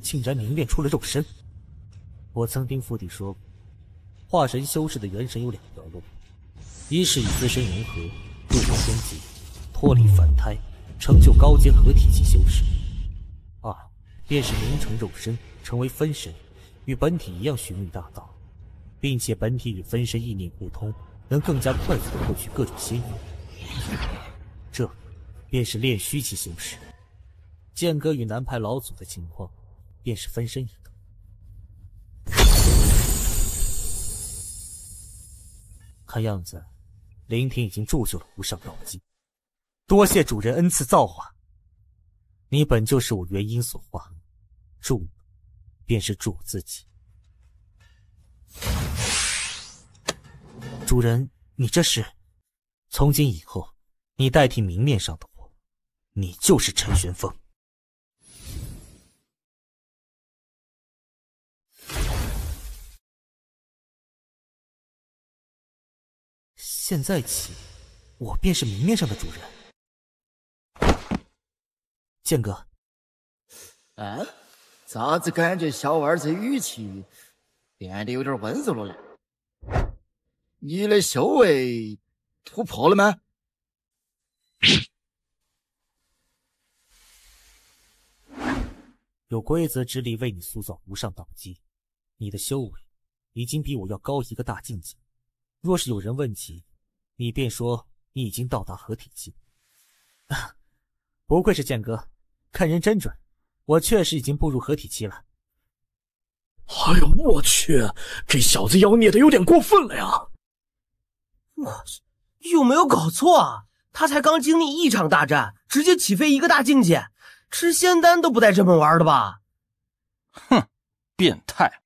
竟然凝练出了肉身！我曾听傅弟说过，化神修士的元神有两条路：一是与自身融合，入入天际，脱离凡胎，成就高阶合体期修士；二便是凝成肉身，成为分身，与本体一样寻觅大道，并且本体与分身意念互通，能更加快速地获取各种仙缘。这便是炼虚期修士。剑哥与南派老祖的情况，便是分身一个。看样子，灵庭已经铸就了无上道基。多谢主人恩赐造化。你本就是我元婴所化，助你便是助我自己。主人，你这是？从今以后，你代替明面上的我，你就是陈玄风。现在起，我便是明面上的主人。剑哥，咋子感觉小二这语气变得有点温柔了呢？你的修为突破了吗？有规则之力为你塑造无上道基，你的修为已经比我要高一个大境界。若是有人问起，你便说你已经到达合体期。不愧是剑哥，看人真准，我确实已经步入合体期了。哎呦我去，这小子妖孽的有点过分了呀！有没有搞错啊？他才刚经历一场大战，直接起飞一个大境界，吃仙丹都不带这么玩的吧？哼，变态！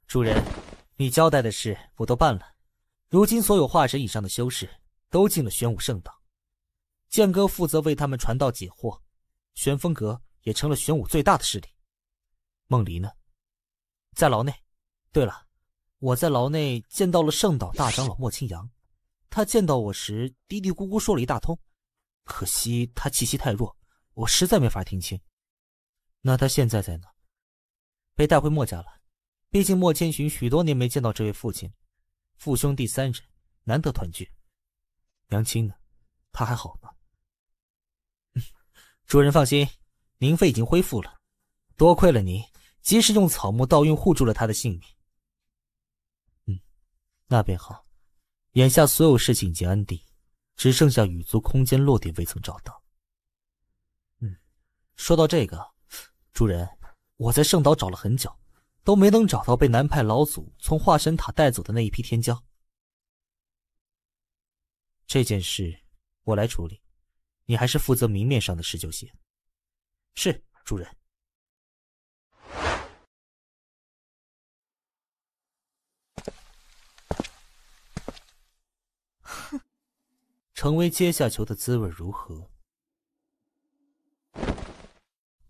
主人，你交代的事我都办了。如今所有化神以上的修士都进了玄武圣道，剑哥负责为他们传道解惑，玄风阁也成了玄武最大的势力。梦离呢？在牢内。对了，我在牢内见到了圣岛大长老莫清扬，他见到我时嘀嘀咕咕说了一大通，可惜他气息太弱，我实在没法听清。那他现在在哪？被带回墨家了。毕竟莫千寻许多年没见到这位父亲，父兄弟三人难得团聚。娘亲呢？他还好吧？主人放心，宁妃已经恢复了，多亏了你及时用草木道运护住了他的性命。那便好。眼下所有事情已经安定，只剩下羽族空间落点未曾找到。说到这个，主人，我在圣岛找了很久，都没能找到被南派老祖从化神塔带走的那一批天骄。这件事我来处理，你还是负责明面上的事就行。是，主人。哼，成为阶下囚的滋味如何？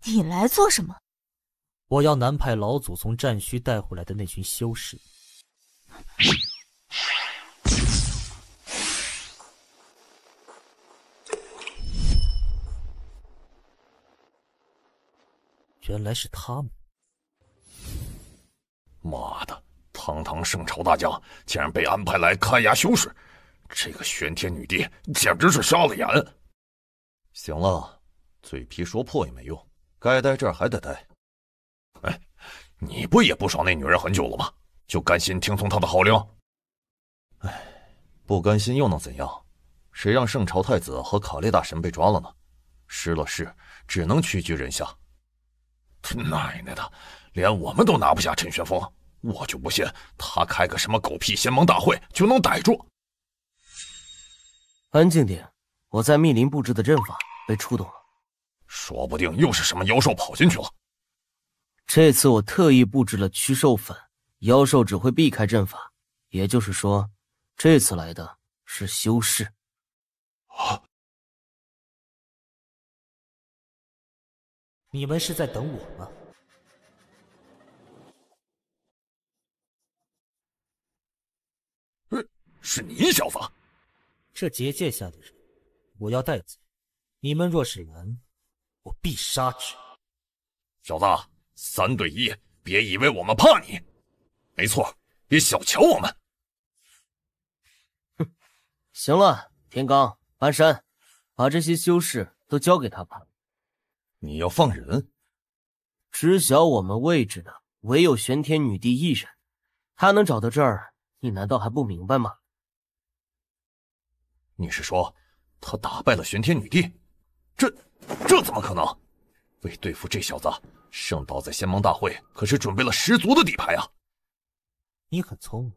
你来做什么？我要南派老祖从战虚带回来的那群修士。原来是他们！妈的，堂堂圣朝大将竟然被安排来看押修士，这个玄天女帝简直是瞎了眼！行了，嘴皮说破也没用，该待这儿还得待。哎，你不也不爽那女人很久了吗？就甘心听从她的号令？哎，不甘心又能怎样？谁让圣朝太子和卡列大神被抓了呢？失了势，只能屈居人下。他奶奶的，连我们都拿不下陈玄风，我就不信他开个什么狗屁仙盟大会就能逮住。安静点，我在密林布置的阵法被触动了，说不定又是什么妖兽跑进去了。这次我特意布置了驱兽粉，妖兽只会避开阵法，也就是说，这次来的是修士。啊！你们是在等我吗？是你小子！这结界下的人，我要带走。你们若是拦，我必杀之。小子，3对1，别以为我们怕你。没错，别小瞧我们。哼，行了，天罡、搬山，把这些修士都交给他吧。你要放人？知晓我们位置的唯有玄天女帝一人，她能找到这儿，你难道还不明白吗？你是说，他打败了玄天女帝？这怎么可能？为对付这小子，圣道在仙盟大会可是准备了十足的底牌啊！你很聪明，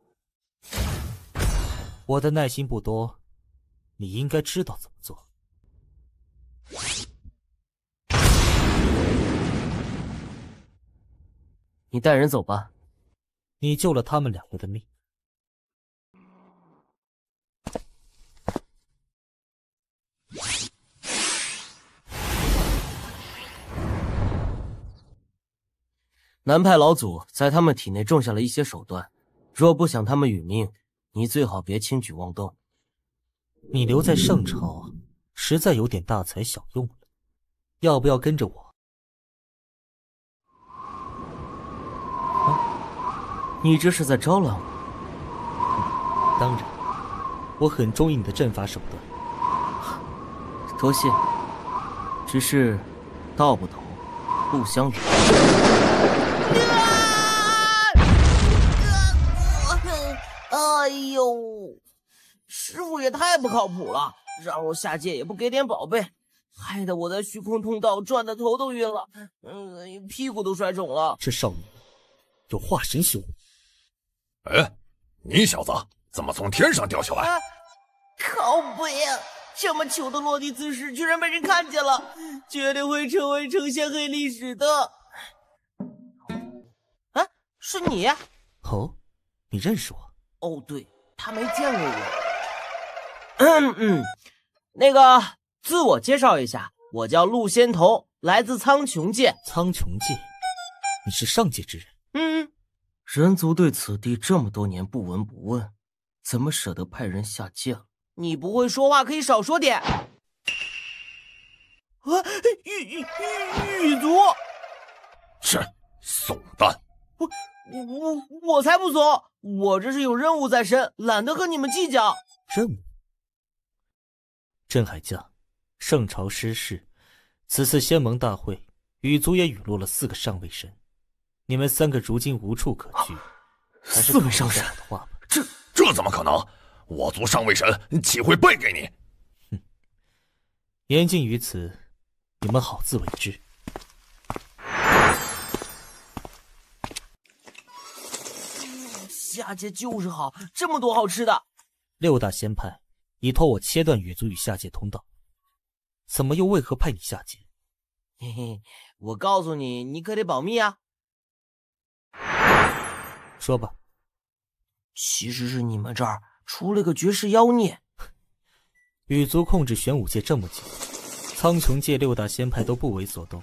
我的耐心不多，你应该知道怎么做。你带人走吧。你救了他们2个的命。南派老祖在他们体内种下了一些手段，若不想他们殒命，你最好别轻举妄动。你留在圣朝，实在有点大材小用了，要不要跟着我？你这是在招揽我？当然，我很中意你的阵法手段。多谢，只是道不同，不相圆。哎呦，师傅也太不靠谱了，让我下界也不给点宝贝，害得我在虚空通道转的头都晕了，屁股都摔肿了。这少女有化神修为。哎，你小子怎么从天上掉下来？靠北啊！这么糗的落地姿势居然被人看见了，绝对会成为呈现黑历史的。啊，是你？哦，你认识我？哦，对，他没见过我。那个，自我介绍一下，我叫陆仙头，来自苍穹界。苍穹界，你是上界之人？人族对此地这么多年不闻不问，怎么舍得派人下界了？你不会说话可以少说点。啊，羽族！是怂蛋！我才不怂！我这是有任务在身，懒得和你们计较。任务？镇海将，圣朝失势，此次仙盟大会，羽族也陨落了4个上位神。你们3个如今无处可去，4位上神的话吧？这怎么可能？我族上位神岂会败给你？哼，言尽于此，你们好自为之。下界就是好，这么多好吃的。6大仙派已托我切断羽族与下界通道，怎么又为何派你下界？嘿嘿，我告诉你，你可得保密啊。说吧。其实是你们这儿出了个绝世妖孽。羽族控制玄武界这么久，苍穹界6大仙派都不为所动，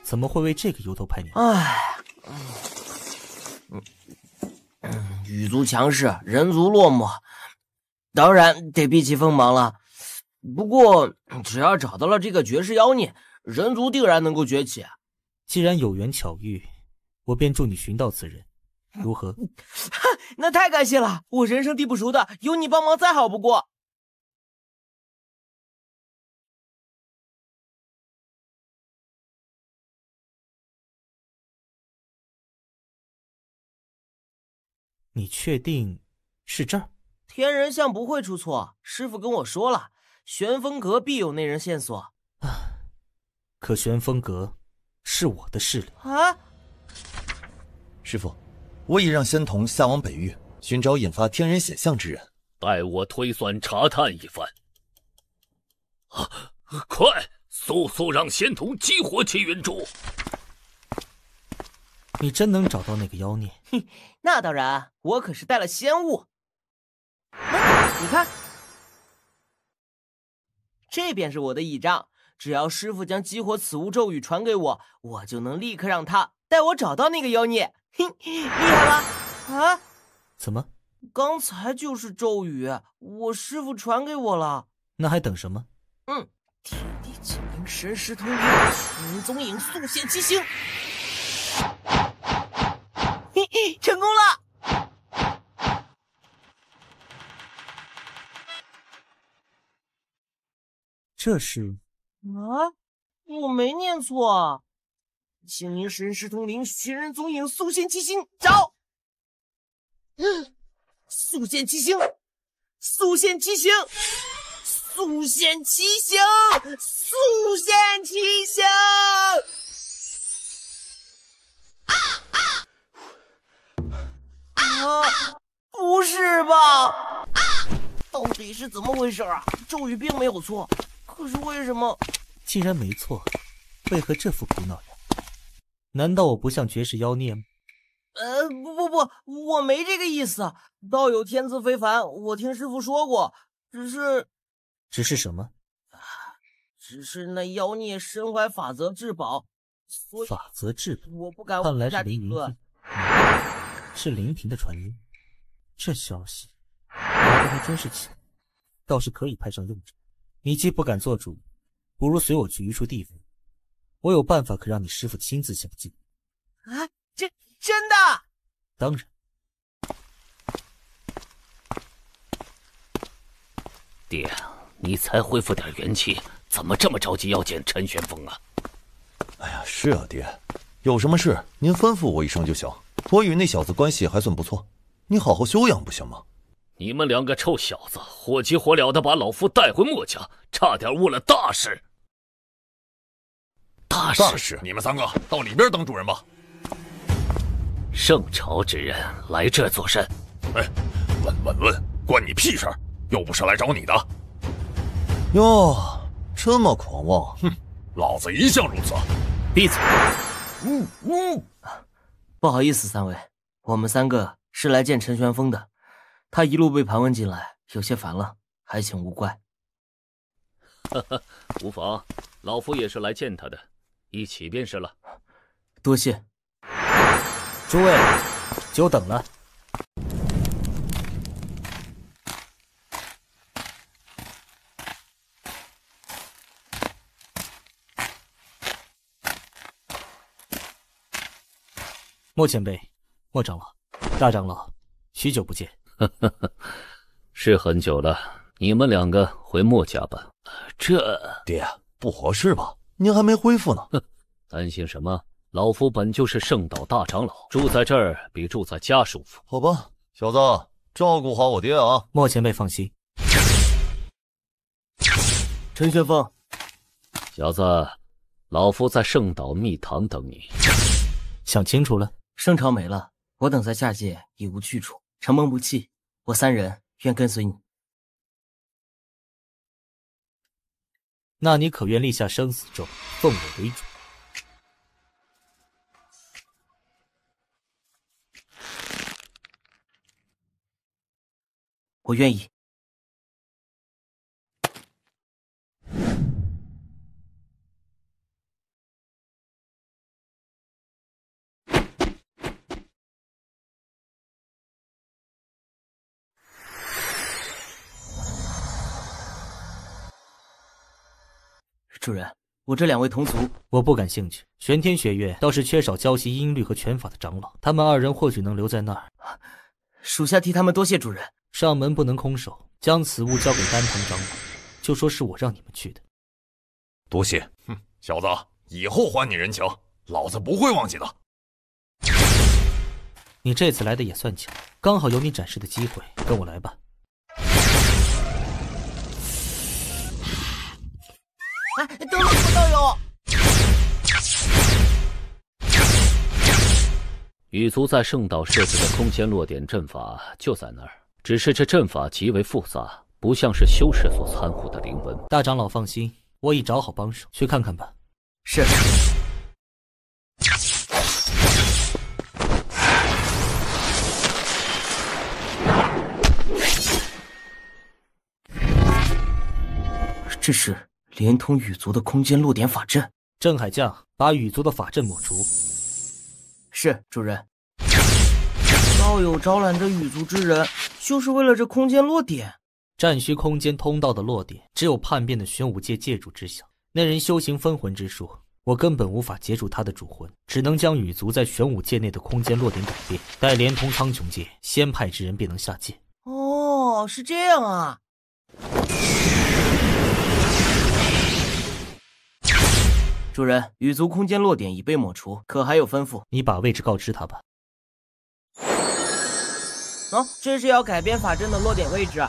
怎么会为这个由头派你？羽族强势，人族落寞，当然得避其锋芒了。不过，只要找到了这个绝世妖孽，人族定然能够崛起。既然有缘巧遇，我便助你寻到此人，如何？那太感谢了，我人生地不熟的，有你帮忙再好不过。你确定是这儿？天人像不会出错，师傅跟我说了，玄风阁必有那人线索。可玄风阁是我的势力啊！师傅，我已让仙童下往北域寻找引发天人显象之人，待我推算查探一番。快，速速让仙童激活气云珠！你真能找到那个妖孽？哼，那当然，我可是带了仙物。你看，这便是我的倚仗。只要师傅将激活此物咒语传给我，我就能立刻让他带我找到那个妖孽。嘿，厉害吧？啊？怎么？刚才就是咒语，我师傅传给我了。那还等什么？天地精灵神识通灵，虚灵踪影，速现七星。嘿嘿，成功了！这是啊，我没念错。精灵神识通灵，寻人踪影，速现七星，找！速现七星，速现七星，速现七星，速现七星！不是吧？到底是怎么回事啊？咒语并没有错，可是为什么？既然没错，为何这副苦恼样？难道我不像绝世妖孽吗？不，我没这个意思。道友天资非凡，我听师傅说过，只是什么？只是那妖孽身怀法则至宝，所以法则至宝，我不敢看来往下是凌云论。是灵平的传音，这消息来的还真是巧，倒是可以派上用场。你既不敢做主，不如随我去一处地方，我有办法可让你师父亲自相见。啊，真的？当然。爹，你才恢复点元气，怎么这么着急要见陈玄风啊？哎呀，是啊，爹，有什么事您吩咐我一声就行。我与那小子关系还算不错，你好好休养不行吗？你们两个臭小子，火急火燎的把老夫带回墨家，差点误了大事。大事，你们三个到里边当主人吧。圣朝之人来这做甚？哎，问，关你屁事！又不是来找你的。哟，这么狂妄！哼，老子一向如此。闭嘴！不好意思，三位，我们三个是来见陈玄风的。他一路被盘问进来，有些烦了，还请勿怪。无妨，老夫也是来见他的，一起便是了。多谢。诸位，久等了。莫前辈，莫长老，大长老，许久不见。是很久了，你们两个回墨家吧。爹，不合适吧？您还没恢复呢。担心什么？老夫本就是圣岛大长老，住在这儿比住在家舒服。好吧，小子，照顾好我爹啊！莫前辈放心。陈玄风，小子，老夫在圣岛密堂等你。想清楚了？圣朝没了，我等在下界已无去处，承蒙不弃，我三人愿跟随你。那你可愿立下生死咒，奉我为主？我愿意。主人，我这2位同族，我不感兴趣。玄天学院倒是缺少教习音律和拳法的长老，他们2人或许能留在那儿。属下替他们多谢主人。上门不能空手，将此物交给丹堂长老，就说是我让你们去的。多谢。哼，小子，以后还你人情，老子不会忘记的。你这次来的也算巧，刚好有你展示的机会，跟我来吧。等等，道友。羽族在圣岛设置的空间落点阵法就在那儿，只是这阵法极为复杂，不像是修士所参悟的灵文。大长老放心，我已找好帮手，去看看吧。是。这是连通羽族的空间落点法阵。镇海将，把羽族的法阵抹除。是，主人。道友招揽这羽族之人，就是为了这空间落点。战虚空间通道的落点，只有叛变的玄武界界主知晓。那人修行分魂之术，我根本无法接触他的主魂，只能将羽族在玄武界内的空间落点改变，待连通苍穹界，仙派之人便能下界。哦，是这样啊。主人，羽族空间落点已被抹除，可还有吩咐？你把位置告知他吧。这是要改变法阵的落点位置。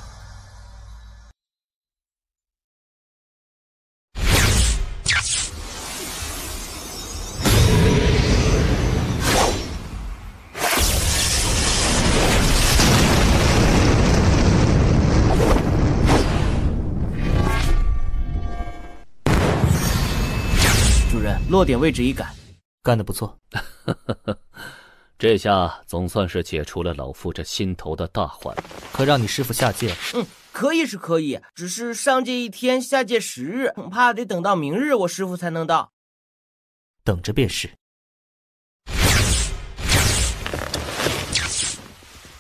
主人，落点位置已改，干得不错。这下总算是解除了老夫这心头的大患。可让你师父下界？可以是可以，只是上界1天，下界10日，恐怕得等到明日我师父才能到。等着便是。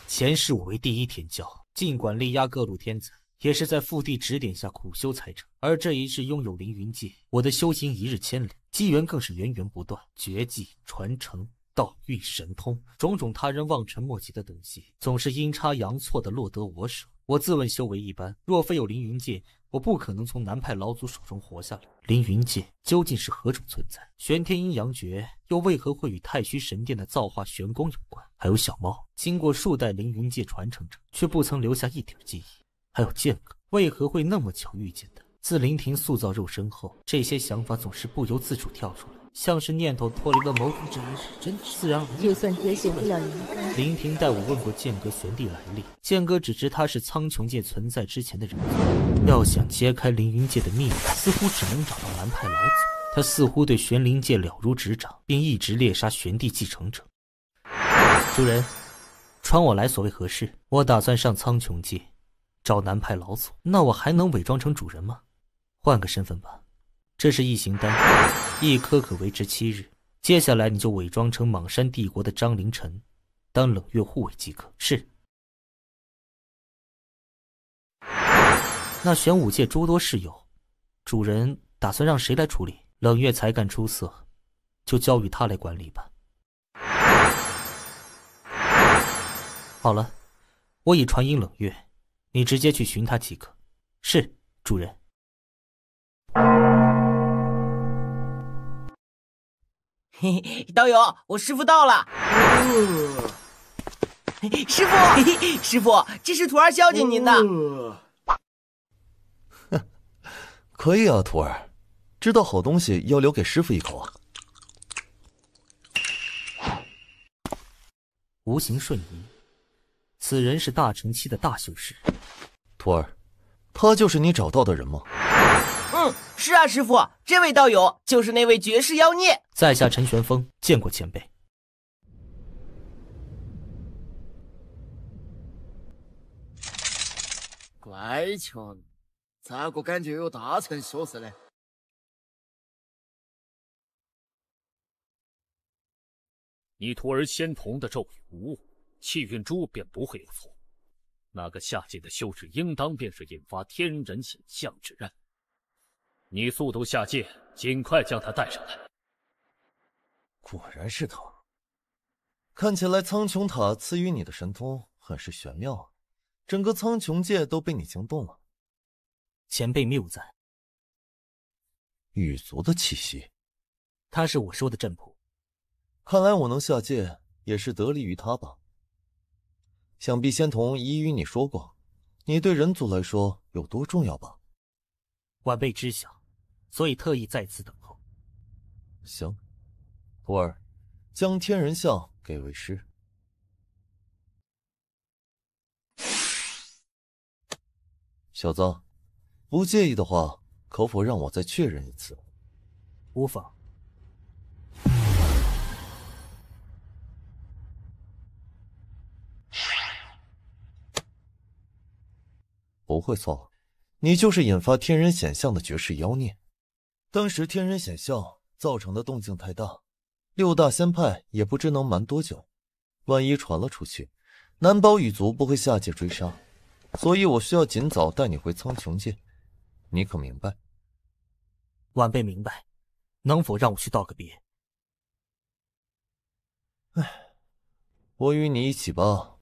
前世我为第一天骄，尽管力压各路天子，也是在父帝指点下苦修才成。而这一世拥有凌云界，我的修行一日千里，机缘更是源源不断，绝技传承。道运神通，种种他人望尘莫及的东西，总是阴差阳错的落得我手。我自问修为一般，若非有凌云界，我不可能从南派老祖手中活下来。凌云界究竟是何种存在？玄天阴阳诀又为何会与太虚神殿的造化玄功有关？还有小猫，经过数代凌云界传承者，却不曾留下一点记忆。还有剑哥，为何会那么巧遇见的？自灵庭塑造肉身后，这些想法总是不由自主跳出来。像是念头脱离了某种真实，真自然而然。就算接受不了灵根。灵庭带我问过剑哥玄帝来历，剑哥只知他是苍穹界存在之前的人族。要想揭开凌云界的秘密，似乎只能找到南派老祖。他似乎对玄灵界了如指掌，并一直猎杀玄帝继承者。主人，传我来所为何事？我打算上苍穹界找南派老祖。那我还能伪装成主人吗？换个身份吧。这是一行丹，一颗可维持7日。接下来你就伪装成莽山帝国的张凌晨，当冷月护卫即可。是。那玄武界诸多室友，主人打算让谁来处理？冷月才干出色，就交予他来管理吧。好了，我已传音冷月，你直接去寻他即可。是，主人。嘿嘿，道友，我师父到了。师父，师父，这是徒儿孝敬您的。可以啊，徒儿，知道好东西要留给师父一口啊。无形瞬移，此人是大成期的大修士。徒儿，他就是你找到的人吗？是啊，师父，这位道友就是那位绝世妖孽。在下陈玄风，见过前辈。乖巧，咋个感觉有大成修士呢？你徒儿仙童的咒语无误，气运珠便不会有错。那个下界的修士，应当便是引发天人显象之人。你速度下界，尽快将他带上来。果然是他。看起来苍穹塔赐予你的神通很是玄妙啊，整个苍穹界都被你惊动了。前辈谬赞。羽族的气息，他是我收的阵仆。看来我能下界也是得力于他吧。想必仙童已与你说过，你对人族来说有多重要吧？晚辈知晓，所以特意在此等候。行，徒儿，将天人像给为师。小子，不介意的话，可否让我再确认一次？无妨。不会错，你就是引发天人显像的绝世妖孽。当时天人显像造成的动静太大，6大仙派也不知能瞒多久。万一传了出去，难保羽族不会下界追杀。所以我需要尽早带你回苍穹界，你可明白？晚辈明白，能否让我去道个别？唉，我与你一起吧。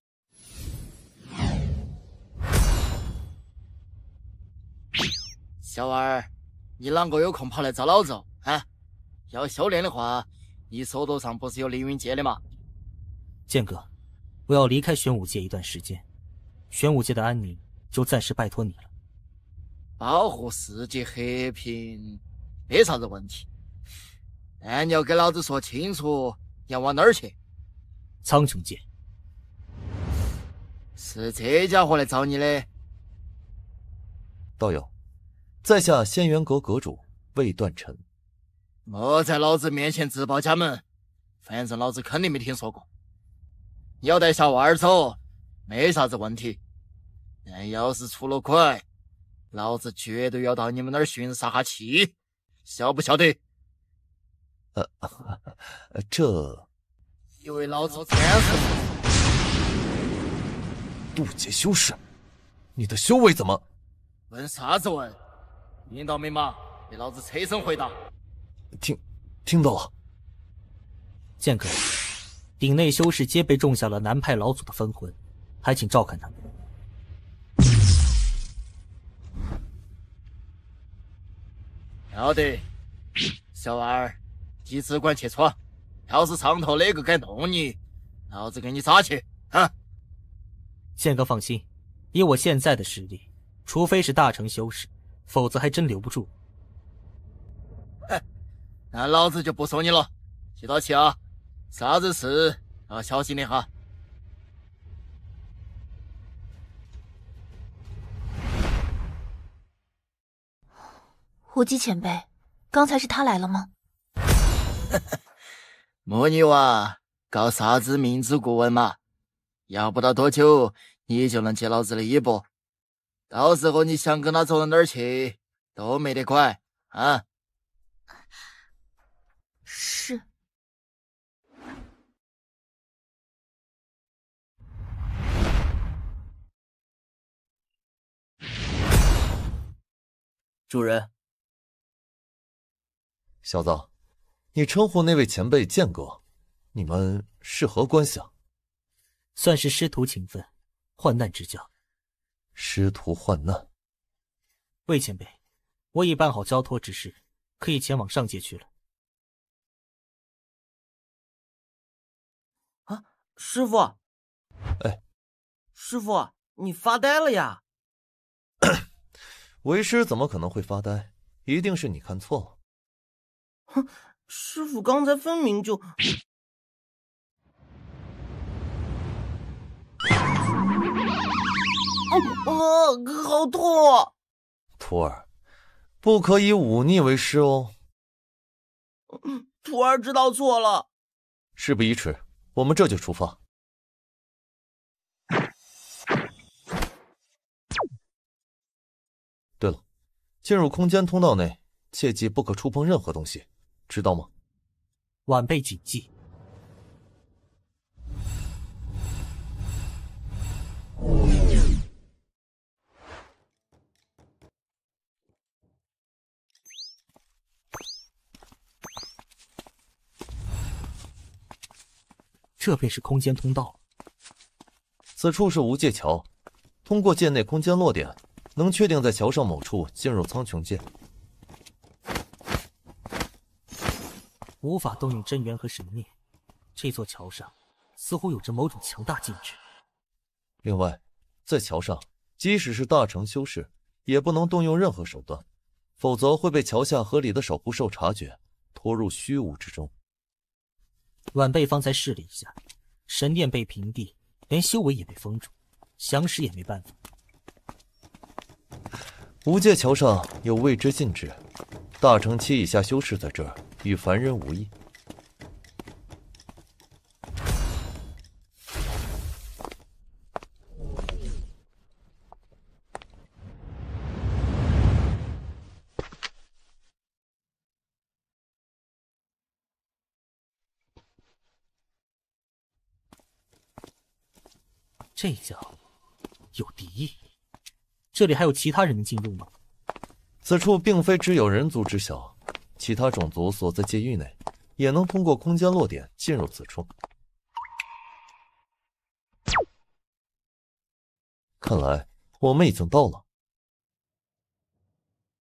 小二，你啷个有空跑来找老子啊？要修炼的话，你手头上不是有凌云剑的吗？剑哥，我要离开玄武界一段时间，玄武界的安宁就暂时拜托你了。保护世界和平没啥子问题，但你要给老子说清楚要往哪儿去。苍穹界。是这家伙来找你的。道友，在下仙元阁阁主魏断尘。莫在老子面前自报家门，反正老子肯定没听说过。你要带小娃儿走，没啥子问题，但要是出了拐，老子绝对要到你们那儿寻杀下气，晓不晓得？这因为老子天生渡劫修士，你的修为怎么？问啥子问？听到没嘛？给老子扯声回答。听到了。剑哥，鼎内修士皆被种下了南派老祖的分魂，还请照看他们。要得，小二，你只管去闯，要是上头哪个敢动你，老子给你咋去啊？剑哥放心，以我现在的实力，除非是大成修士，否则还真留不住。那老子就不说你了，记到起啊！啥子事要小心点哈。无极前辈，刚才是他来了吗？母女娃，搞啥子明知故问嘛？要不到多久，你就能接老子的衣钵，到时候你想跟他走到哪儿去，都没得拐啊！是。主人。小子，你称呼那位前辈剑哥，你们是何关系啊？算是师徒情分，患难之交。师徒患难。魏前辈，我已办好交托之事，可以前往上界去了。啊，师傅！哎，师傅，你发呆了呀？为师怎么可能会发呆？一定是你看错了。哼，师傅刚才分明就……好痛啊！徒儿，不可以忤逆为师哦。徒儿知道错了。事不宜迟，我们这就出发。对了，进入空间通道内，切记不可触碰任何东西，知道吗？晚辈谨记。这便是空间通道。此处是无界桥，通过界内空间落点，能确定在桥上某处进入苍穹界。无法动用真元和神念，这座桥上似乎有着某种强大禁制。另外，在桥上，即使是大成修士，也不能动用任何手段，否则会被桥下河里的守护兽察觉，拖入虚无之中。晚辈方才试了一下，神殿被屏蔽，连修为也被封住，降使也没办法。无界桥上有未知禁制，大成期以下修士在这儿与凡人无异。这叫有敌意。这里还有其他人能进入吗？此处并非只有人族知晓，其他种族所在界域内也能通过空间落点进入此处。看来我们已经到了。